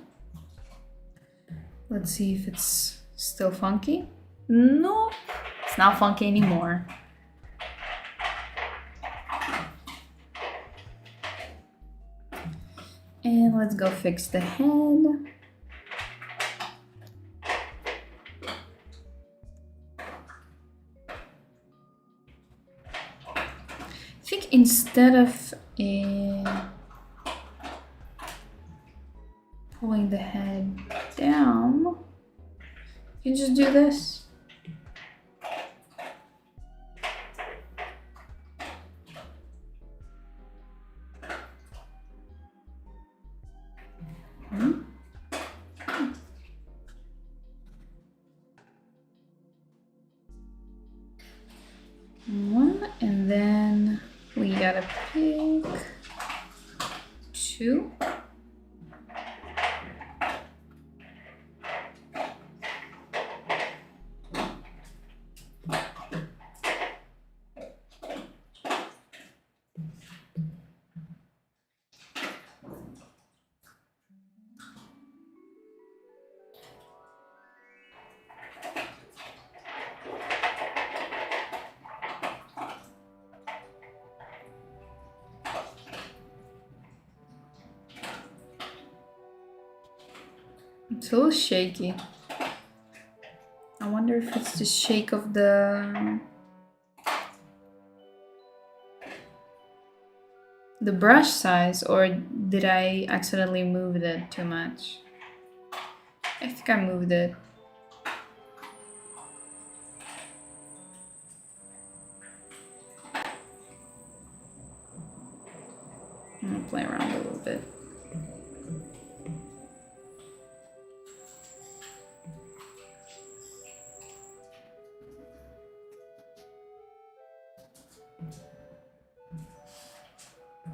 Let's see if it's still funky. No, it's not funky anymore. And let's go fix the head. I think instead of pulling the head down, you just do this. One, and then we gotta pick two. It's a little shaky. I wonder if it's the shake of the brush size, or did I accidentally move it too much? I think I moved it. I'm gonna play around a little bit.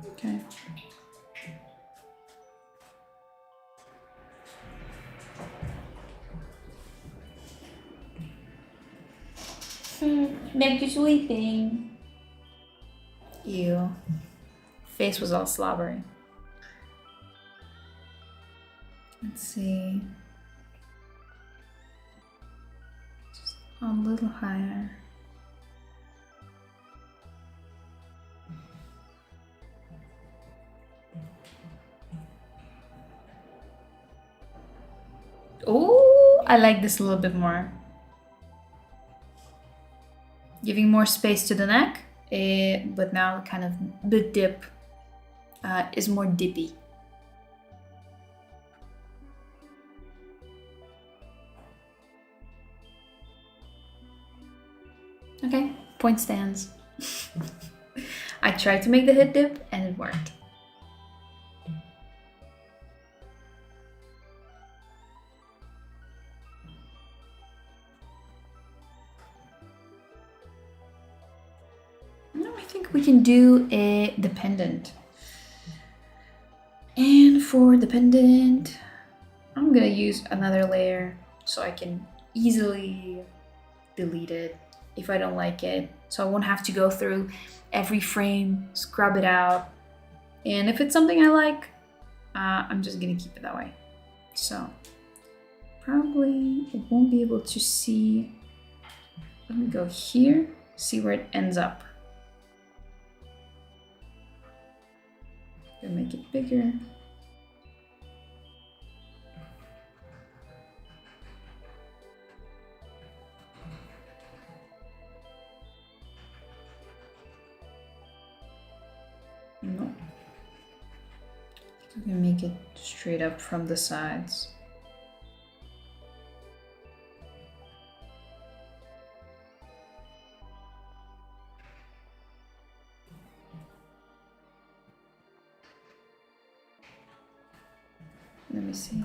Okay. Back to sleeping. Ew. Face was all slobbery. Let's see. Just a little higher. Oh, I like this a little bit more. Giving more space to the neck, but now kind of the dip is more dippy. Okay, point stands. I tried to make the head dip and it worked. Now I think we can do the pendant. And for the pendant, I'm gonna use another layer so I can easily delete it if I don't like it. So I won't have to go through every frame, scrub it out, And if it's something I like, I'm just gonna keep it that way. So probably it won't be able to see. Let me go here, see where it ends up. Gonna make it bigger. No. I'm gonna make it straight up from the sides. Let me see.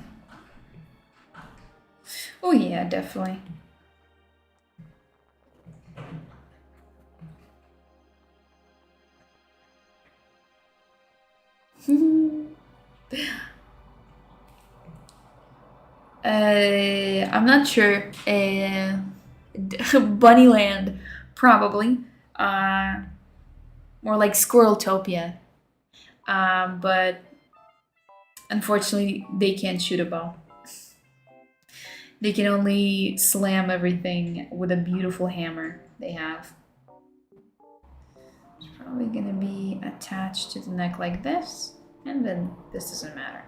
Oh yeah, definitely. I'm not sure. Bunnyland, probably. More like Squirreltopia. But unfortunately, they can't shoot a bow. They can only slam everything with a beautiful hammer they have. It's probably gonna be attached to the neck like this, and then this doesn't matter.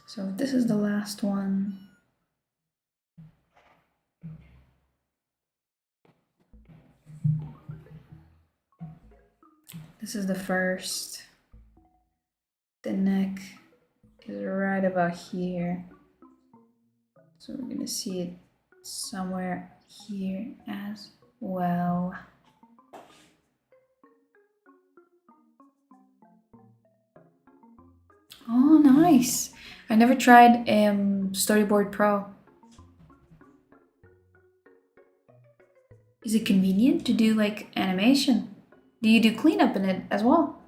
So this is the last one. This is the first. The neck is right about here. So we're gonna see it somewhere here as well. Oh, nice. I never tried Storyboard Pro. Is it convenient to do like animation? Do you do cleanup in it as well?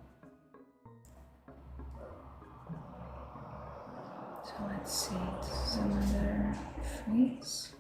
So let's see, this is another freeze.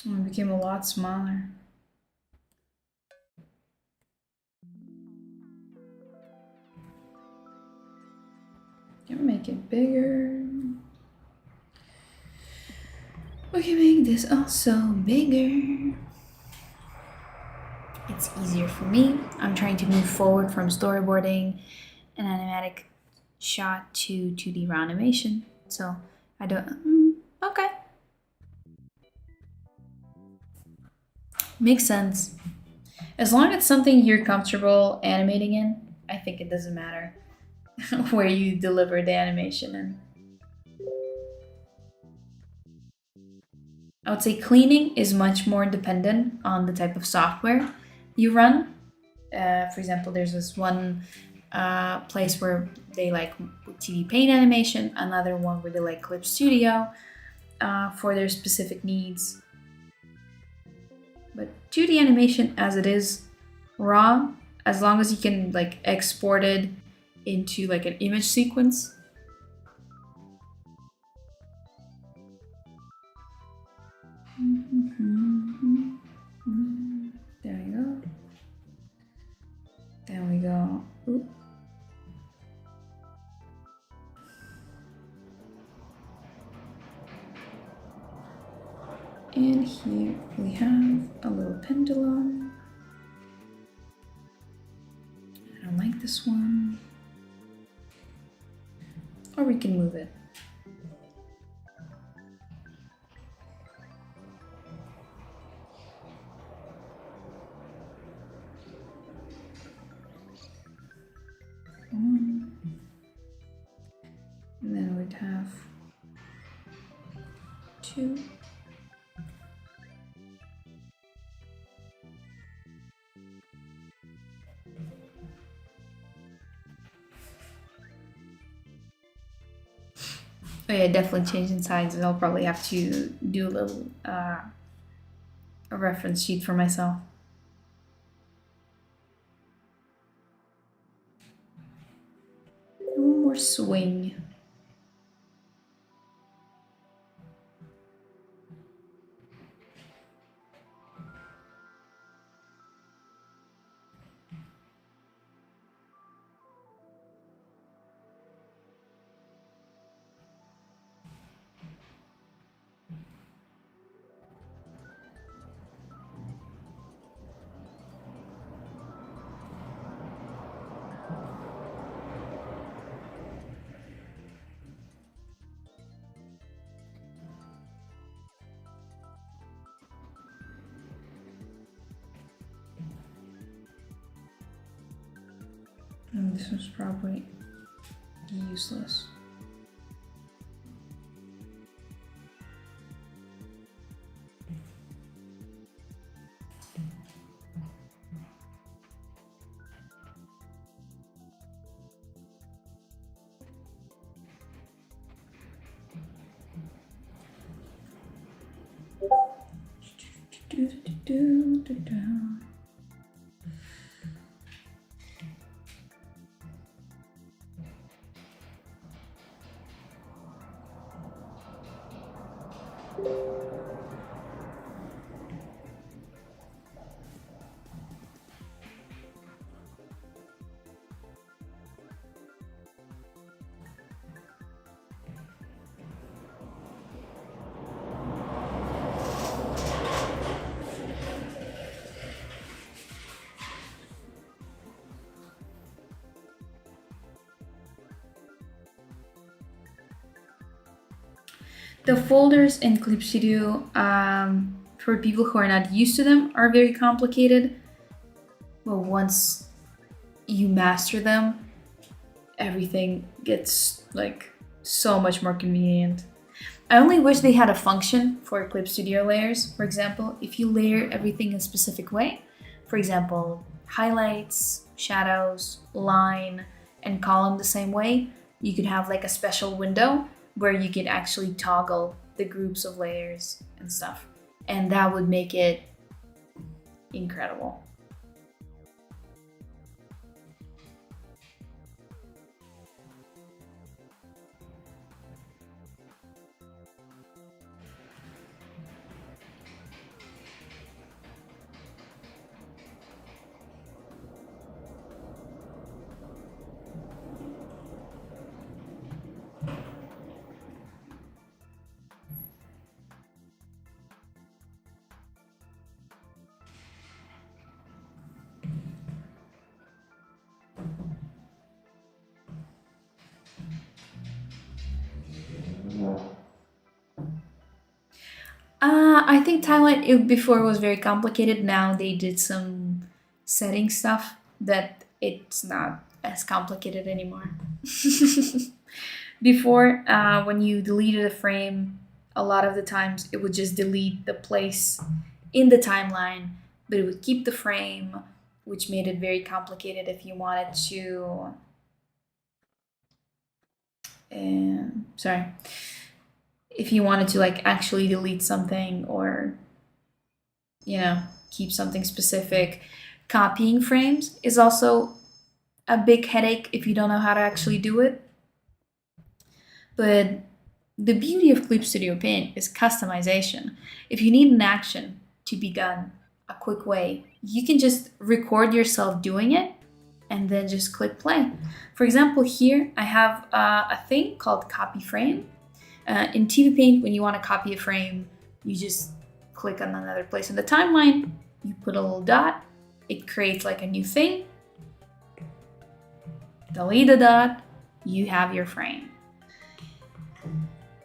Oh, it became a lot smaller. Can make it bigger. We can make this also bigger. It's easier for me. I'm trying to move forward from storyboarding an animatic shot to 2D raw animation. So I don't. Okay. Makes sense. As long as it's something you're comfortable animating in, I think it doesn't matter where you deliver the animation in. I would say cleaning is much more dependent on the type of software you run. For example, there's this one place where they like TV Paint animation, another one where they like Clip Studio for their specific needs. But 2D animation as it is raw, as long as you can like export it into like an image sequence. There we go. There we go. Ooh. And here we have a little pendulum. I don't like this one. Or we can move it. One. And then we'd have two. Oh yeah, definitely changing sides, and I'll probably have to do a little a reference sheet for myself. One more swing. And this was probably useless. The folders in Clip Studio, for people who are not used to them, are very complicated. But once you master them, everything gets like so much more convenient. I only wish they had a function for Clip Studio layers. For example, if you layer everything in a specific way, for example, highlights, shadows, line, and column the same way, you could have like a special window where you could actually toggle the groups of layers and stuff. And that would make it incredible. I think Thailand before was very complicated. Now they did some setting stuff that it's not as complicated anymore. Before, when you deleted a frame, a lot of the times it would just delete the place in the timeline, but it would keep the frame, which made it very complicated if you wanted to. Sorry, if you wanted to like actually delete something or keep something specific. Copying frames is also a big headache if you don't know how to actually do it. But the beauty of Clip Studio Paint is customization. If you need an action to be done a quick way, you can just record yourself doing it and then just click play. For example, here I have a thing called copy frame. In TV Paint, when you want to copy a frame, you just click on another place in the timeline, you put a little dot, it creates like a new thing, delete the dot, you have your frame.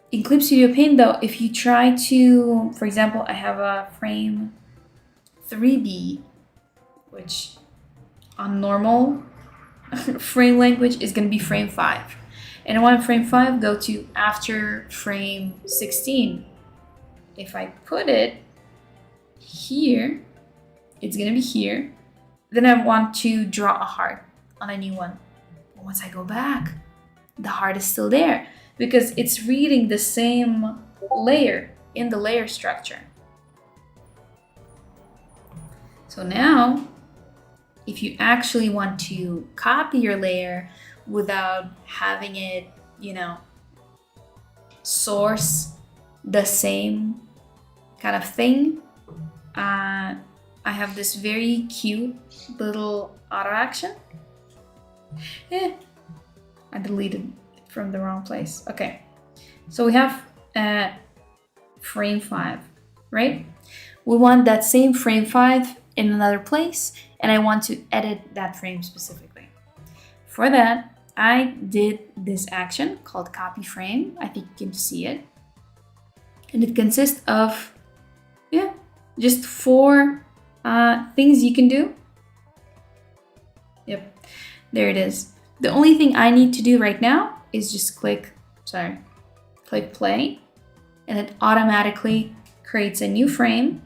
In Clip Studio Paint though, if you try to, for example, I have a frame 3B, which on normal frame language is going to be frame 5. And I want frame 5 go to after frame 16. If I put it here, it's going to be here. Then I want to draw a heart on a new one. Once I go back, the heart is still there because it's reading the same layer in the layer structure. So now, if you actually want to copy your layer without having it, source the same kind of thing, I have this very cute little auto action. I deleted it from the wrong place. Okay, so we have frame 5, right? We want that same frame 5 in another place, and I want to edit that frame specifically. For that, I did this action called copy frame. I think you can see it. And it consists of, just 4 things you can do. Yep, there it is. The only thing I need to do right now is just click play, and it automatically creates a new frame.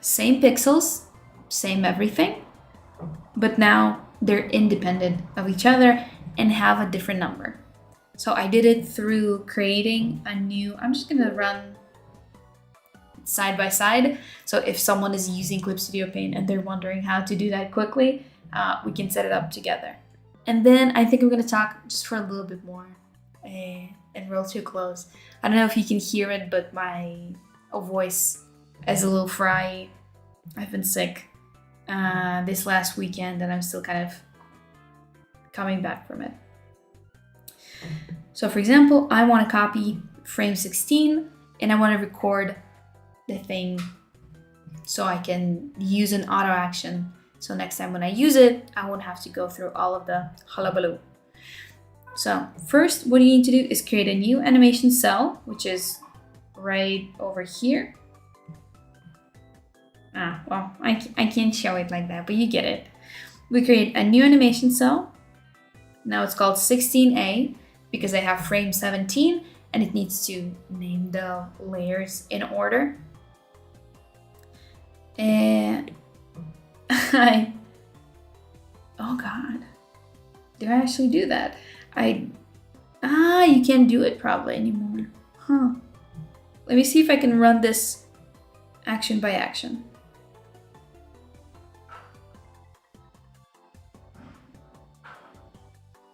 Same pixels, same everything, but now they're independent of each other and have a different number. So I did it through creating a new, I'm just gonna run side by side. So if someone is using Clip Studio Paint and they're wondering how to do that quickly, we can set it up together. And then I think I'm gonna talk just for a little bit more and roll too close. I don't know if you can hear it, but my voice is a little fry. I've been sick this last weekend and I'm still kind of coming back from it. So for example, I want to copy frame 16 and I want to record the thing so I can use an auto action. So next time when I use it, I won't have to go through all of the hullabaloo. So first, what you need to do is create a new animation cell, which is right over here. Well, I can't show it like that, but you get it. We create a new animation cell. Now it's called 16A because I have frame 17 and it needs to name the layers in order. And oh God, do I actually do that? You can't do it probably anymore. Let me see if I can run this action by action.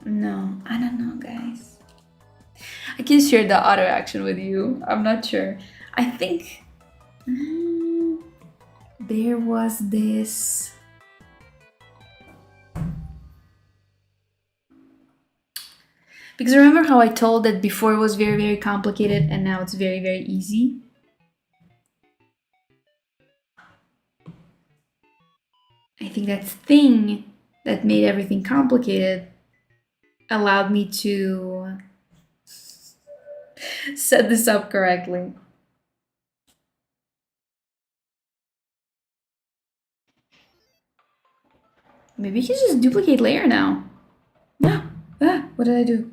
No, I don't know, guys. I can share the auto action with you. I'm not sure. I think there was this. Because remember how I told that before it was very, very complicated and now it's very, very easy? I think that thing that made everything complicated allowed me to set this up correctly. Maybe you can just duplicate layer now. No. Ah, what did I do?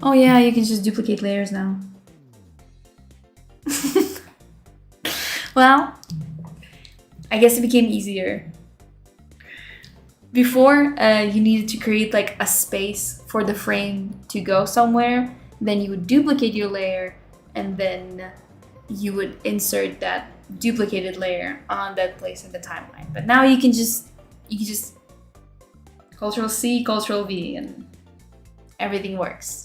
Oh yeah, you can just duplicate layers now. Well, I guess it became easier. Before, you needed to create like a space for the frame to go somewhere. Then you would duplicate your layer, and then you would insert that duplicated layer on that place in the timeline. But now you can just Ctrl C, Ctrl V, and everything works.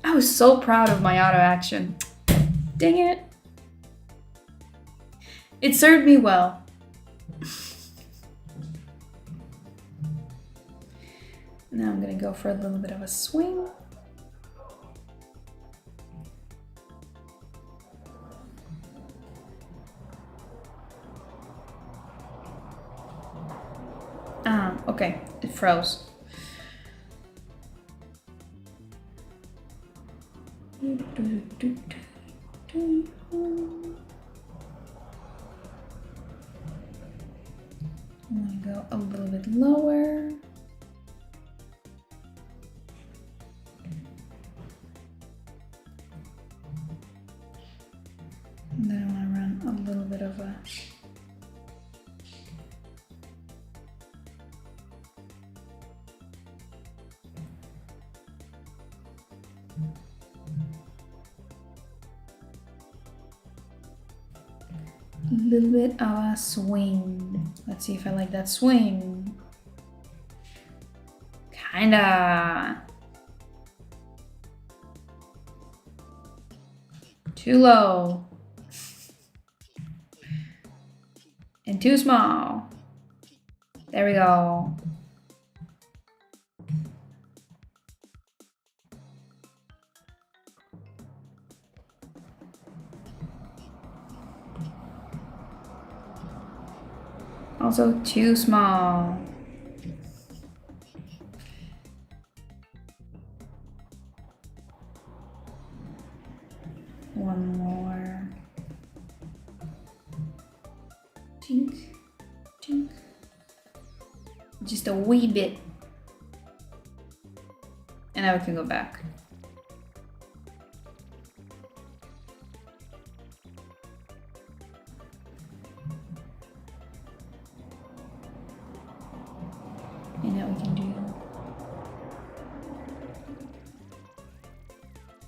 I was so proud of my auto action. Dang it. It served me well. Now I'm gonna go for a little bit of a swing. Ah, okay, it froze. I'm gonna go a little bit lower. And then I want to run a little bit of a little bit of a swing. Let's see if I like that swing. Kinda. Too low. And too small. There we go. Also too small. One more. Tink, tink. Just a wee bit. And now we can go back. And now we can do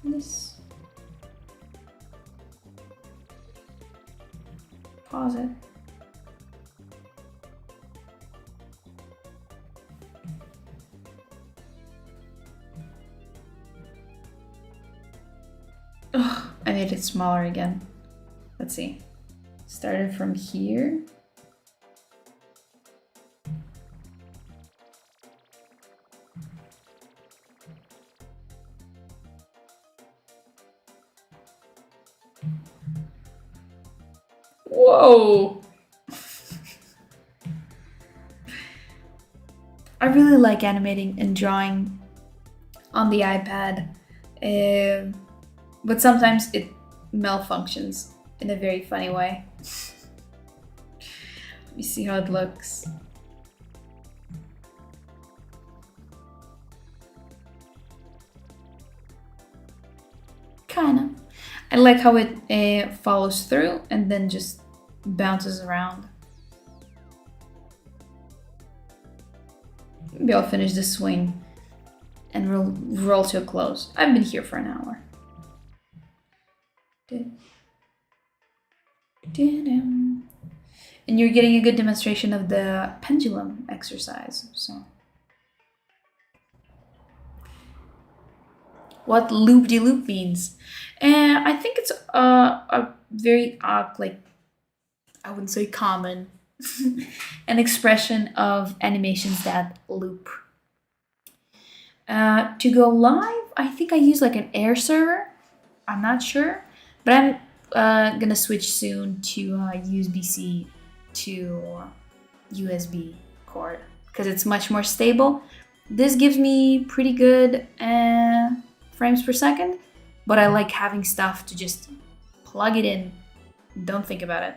this. Pause it. Ugh, I made it smaller again. Let's see. Started from here. Whoa! I really like animating and drawing on the iPad, but sometimes it malfunctions in a very funny way. Let me see how it looks. Kinda. I like how it follows through and then just bounces around. Maybe I'll finish the swing and roll to a close. I've been here for an hour. And you're getting a good demonstration of the pendulum exercise. So, what loop-de-loop means? And I think it's a very like, I wouldn't say common, an expression of animations that loop. To go live, I think I use like an air server. I'm not sure, but I'm gonna switch soon to USB-C to USB cord because it's much more stable. This gives me pretty good frames per second, but I like having stuff to just plug it in. Don't think about it.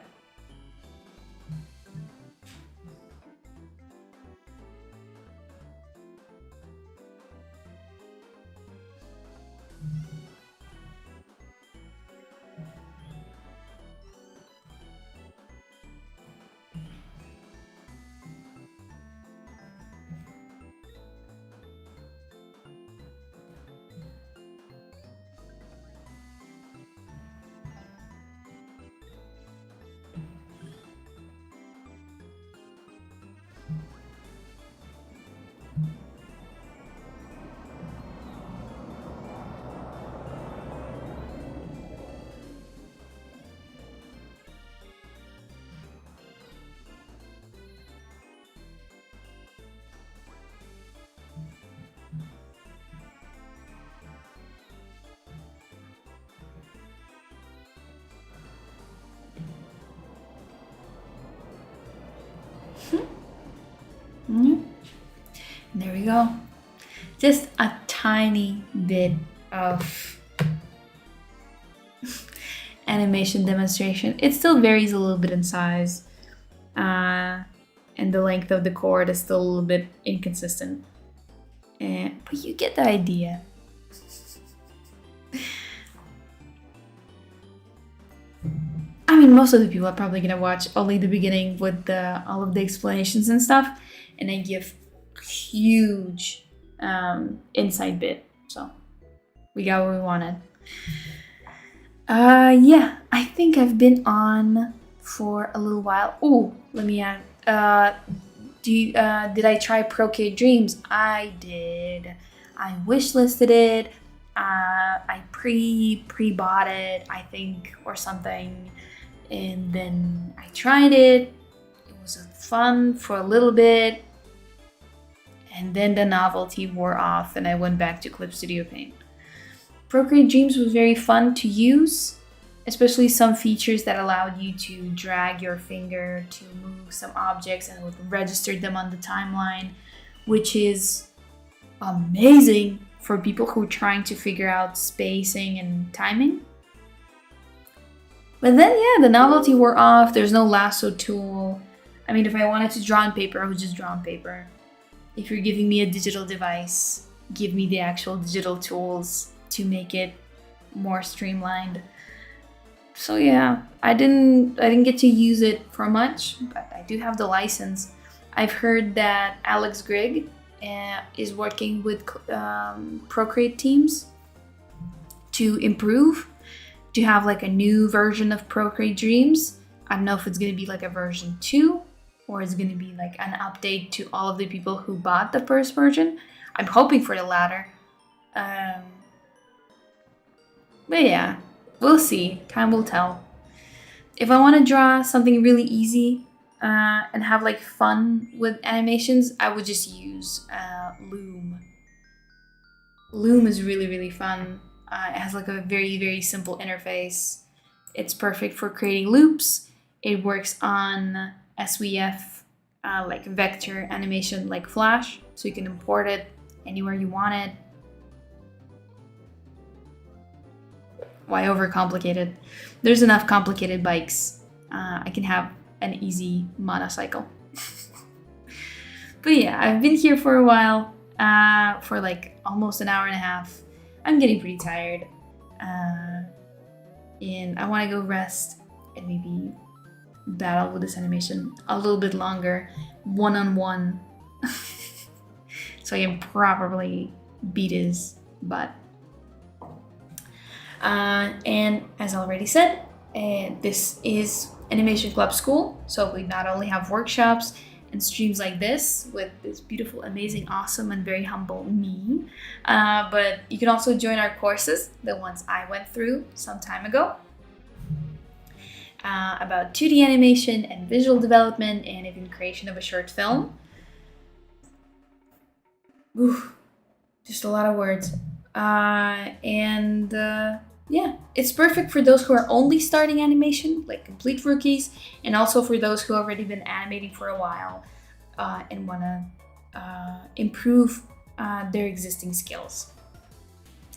There we go. Just a tiny bit of animation demonstration. It still varies a little bit in size, and the length of the cord is still a little bit inconsistent. But you get the idea. I mean, most of the people are probably gonna watch only the beginning with all of the explanations and stuff, and I give huge insight bit. So we got what we wanted. Yeah, I think I've been on for a little while. Oh, let me add. Did I try Procreate Dreams? I did. I wishlisted it. I pre-bought it, I think, or something, and then I tried it. It was fun for a little bit, and then the novelty wore off, and I went back to Clip Studio Paint. Procreate Dreams was very fun to use, especially some features that allowed you to drag your finger to move some objects and would register them on the timeline, which is amazing for people who are trying to figure out spacing and timing. But then, yeah, the novelty wore off. There's no lasso tool. I mean, if I wanted to draw on paper, I would just draw on paper. If you're giving me a digital device, give me the actual digital tools to make it more streamlined. So yeah, I didn't get to use it for much, but I do have the license. I've heard that Alex Grigg is working with Procreate teams to improve, to have like a new version of Procreate Dreams. I don't know if it's gonna be like a version 2 or it's gonna be like an update to all of the people who bought the first version. I'm hoping for the latter. But yeah, we'll see. Time will tell. If I want to draw something really easy and have like fun with animations, I would just use Loom. Loom is really, really fun. It has like a very, very simple interface. It's perfect for creating loops. It works on SVF, like vector animation like Flash, so you can import it anywhere you want it. Why overcomplicate it? There's enough complicated bikes. I can have an easy monocycle. But yeah, I've been here for a while, for like almost an hour and a half. I'm getting pretty tired. And I want to go rest and maybe battle with this animation a little bit longer, one-on-one. So I can properly beat his butt. And as I already said, this is Animation Club School. So we not only have workshops and streams like this with this beautiful, amazing, awesome, and very humble me, but you can also join our courses, the ones I went through some time ago, about 2D animation and visual development and even creation of a short film. Ooh, just a lot of words. And Yeah, it's perfect for those who are only starting animation, like complete rookies, and also for those who already been animating for a while and want to improve their existing skills.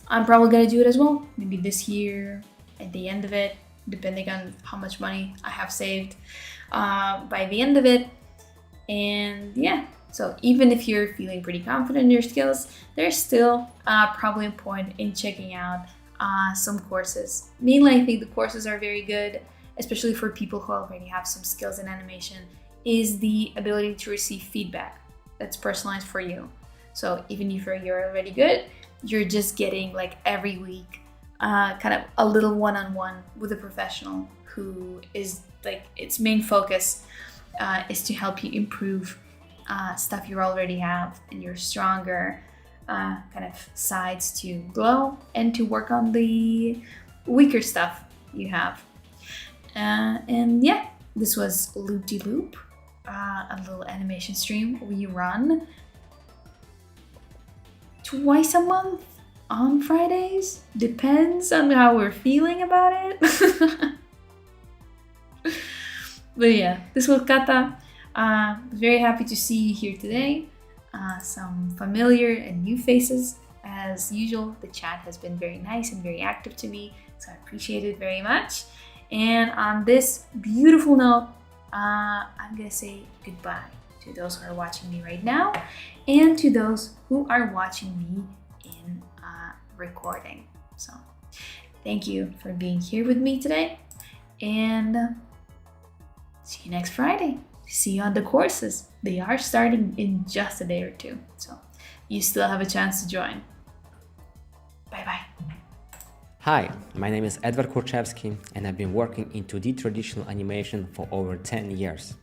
I'm probably gonna do it as well, maybe this year, at the end of it, depending on how much money I have saved by the end of it. And yeah, so even if you're feeling pretty confident in your skills, there's still probably a point in checking out some courses. Mainly, I think the courses are very good, especially for people who already have some skills in animation, is the ability to receive feedback that's personalized for you. So even if you're already good, you're just getting like every week kind of a little one-on-one with a professional who is like its main focus is to help you improve stuff you already have and your stronger kind of sides to glow and to work on the weaker stuff you have. And yeah, this was Loop De Loop, a little animation stream we run twice a month on Fridays. Depends on how we're feeling about it. But yeah, this was Cata. Very happy to see you here today. Some familiar and new faces. As usual, the chat has been very nice and very active to me, so I appreciate it very much. And on this beautiful note, I'm gonna say goodbye to those who are watching me right now and to those who are watching me in recording. So thank you for being here with me today, and see you next Friday. See you on the courses. They are starting in just a day or two, so you still have a chance to join. Bye-bye. Hi, my name is Edward Kurczewski and I've been working in 2D traditional animation for over 10 years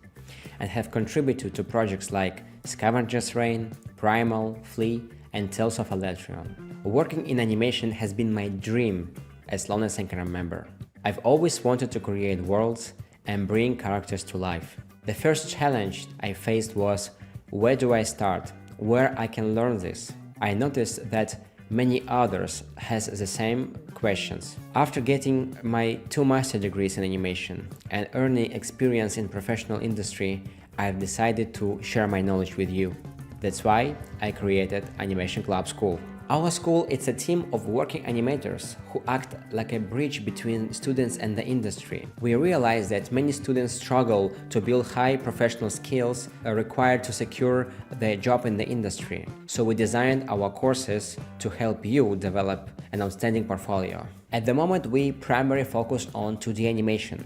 and have contributed to projects like Scavenger's Reign, Primal, Flea, and Tales of Iterative. Working in animation has been my dream as long as I can remember. I've always wanted to create worlds and bring characters to life. The first challenge I faced was, where do I start? Where I can learn this? I noticed that many others has the same questions. After getting my 2 master degrees in animation and earning experience in professional industry, I've decided to share my knowledge with you. That's why I created Animation Club School. Our school is a team of working animators who act like a bridge between students and the industry. We realize that many students struggle to build high professional skills required to secure their job in the industry. So we designed our courses to help you develop an outstanding portfolio. At the moment, we primarily focus on 2D animation.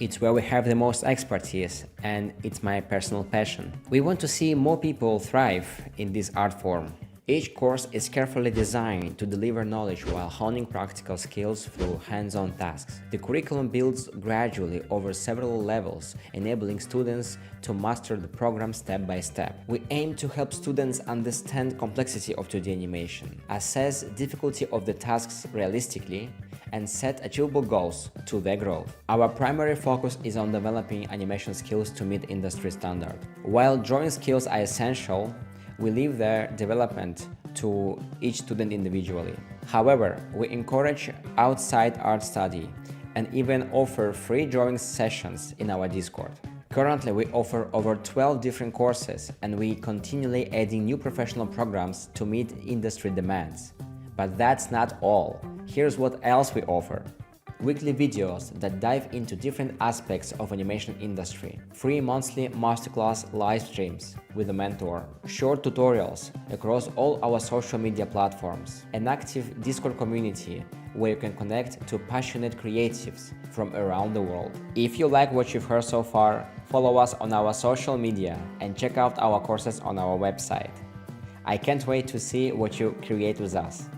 It's where we have the most expertise, and it's my personal passion. We want to see more people thrive in this art form. Each course is carefully designed to deliver knowledge while honing practical skills through hands-on tasks. The curriculum builds gradually over several levels, enabling students to master the program step by step. We aim to help students understand complexity of 2D animation, assess difficulty of the tasks realistically, and set achievable goals to their growth. Our primary focus is on developing animation skills to meet industry standard. While drawing skills are essential, we leave their development to each student individually. However, we encourage outside art study and even offer free drawing sessions in our Discord. Currently, we offer over 12 different courses and we continually adding new professional programs to meet industry demands. But that's not all. Here's what else we offer. Weekly videos that dive into different aspects of animation industry, free monthly masterclass live streams with a mentor, short tutorials across all our social media platforms, an active Discord community where you can connect to passionate creatives from around the world. If you like what you've heard so far, follow us on our social media and check out our courses on our website. I can't wait to see what you create with us.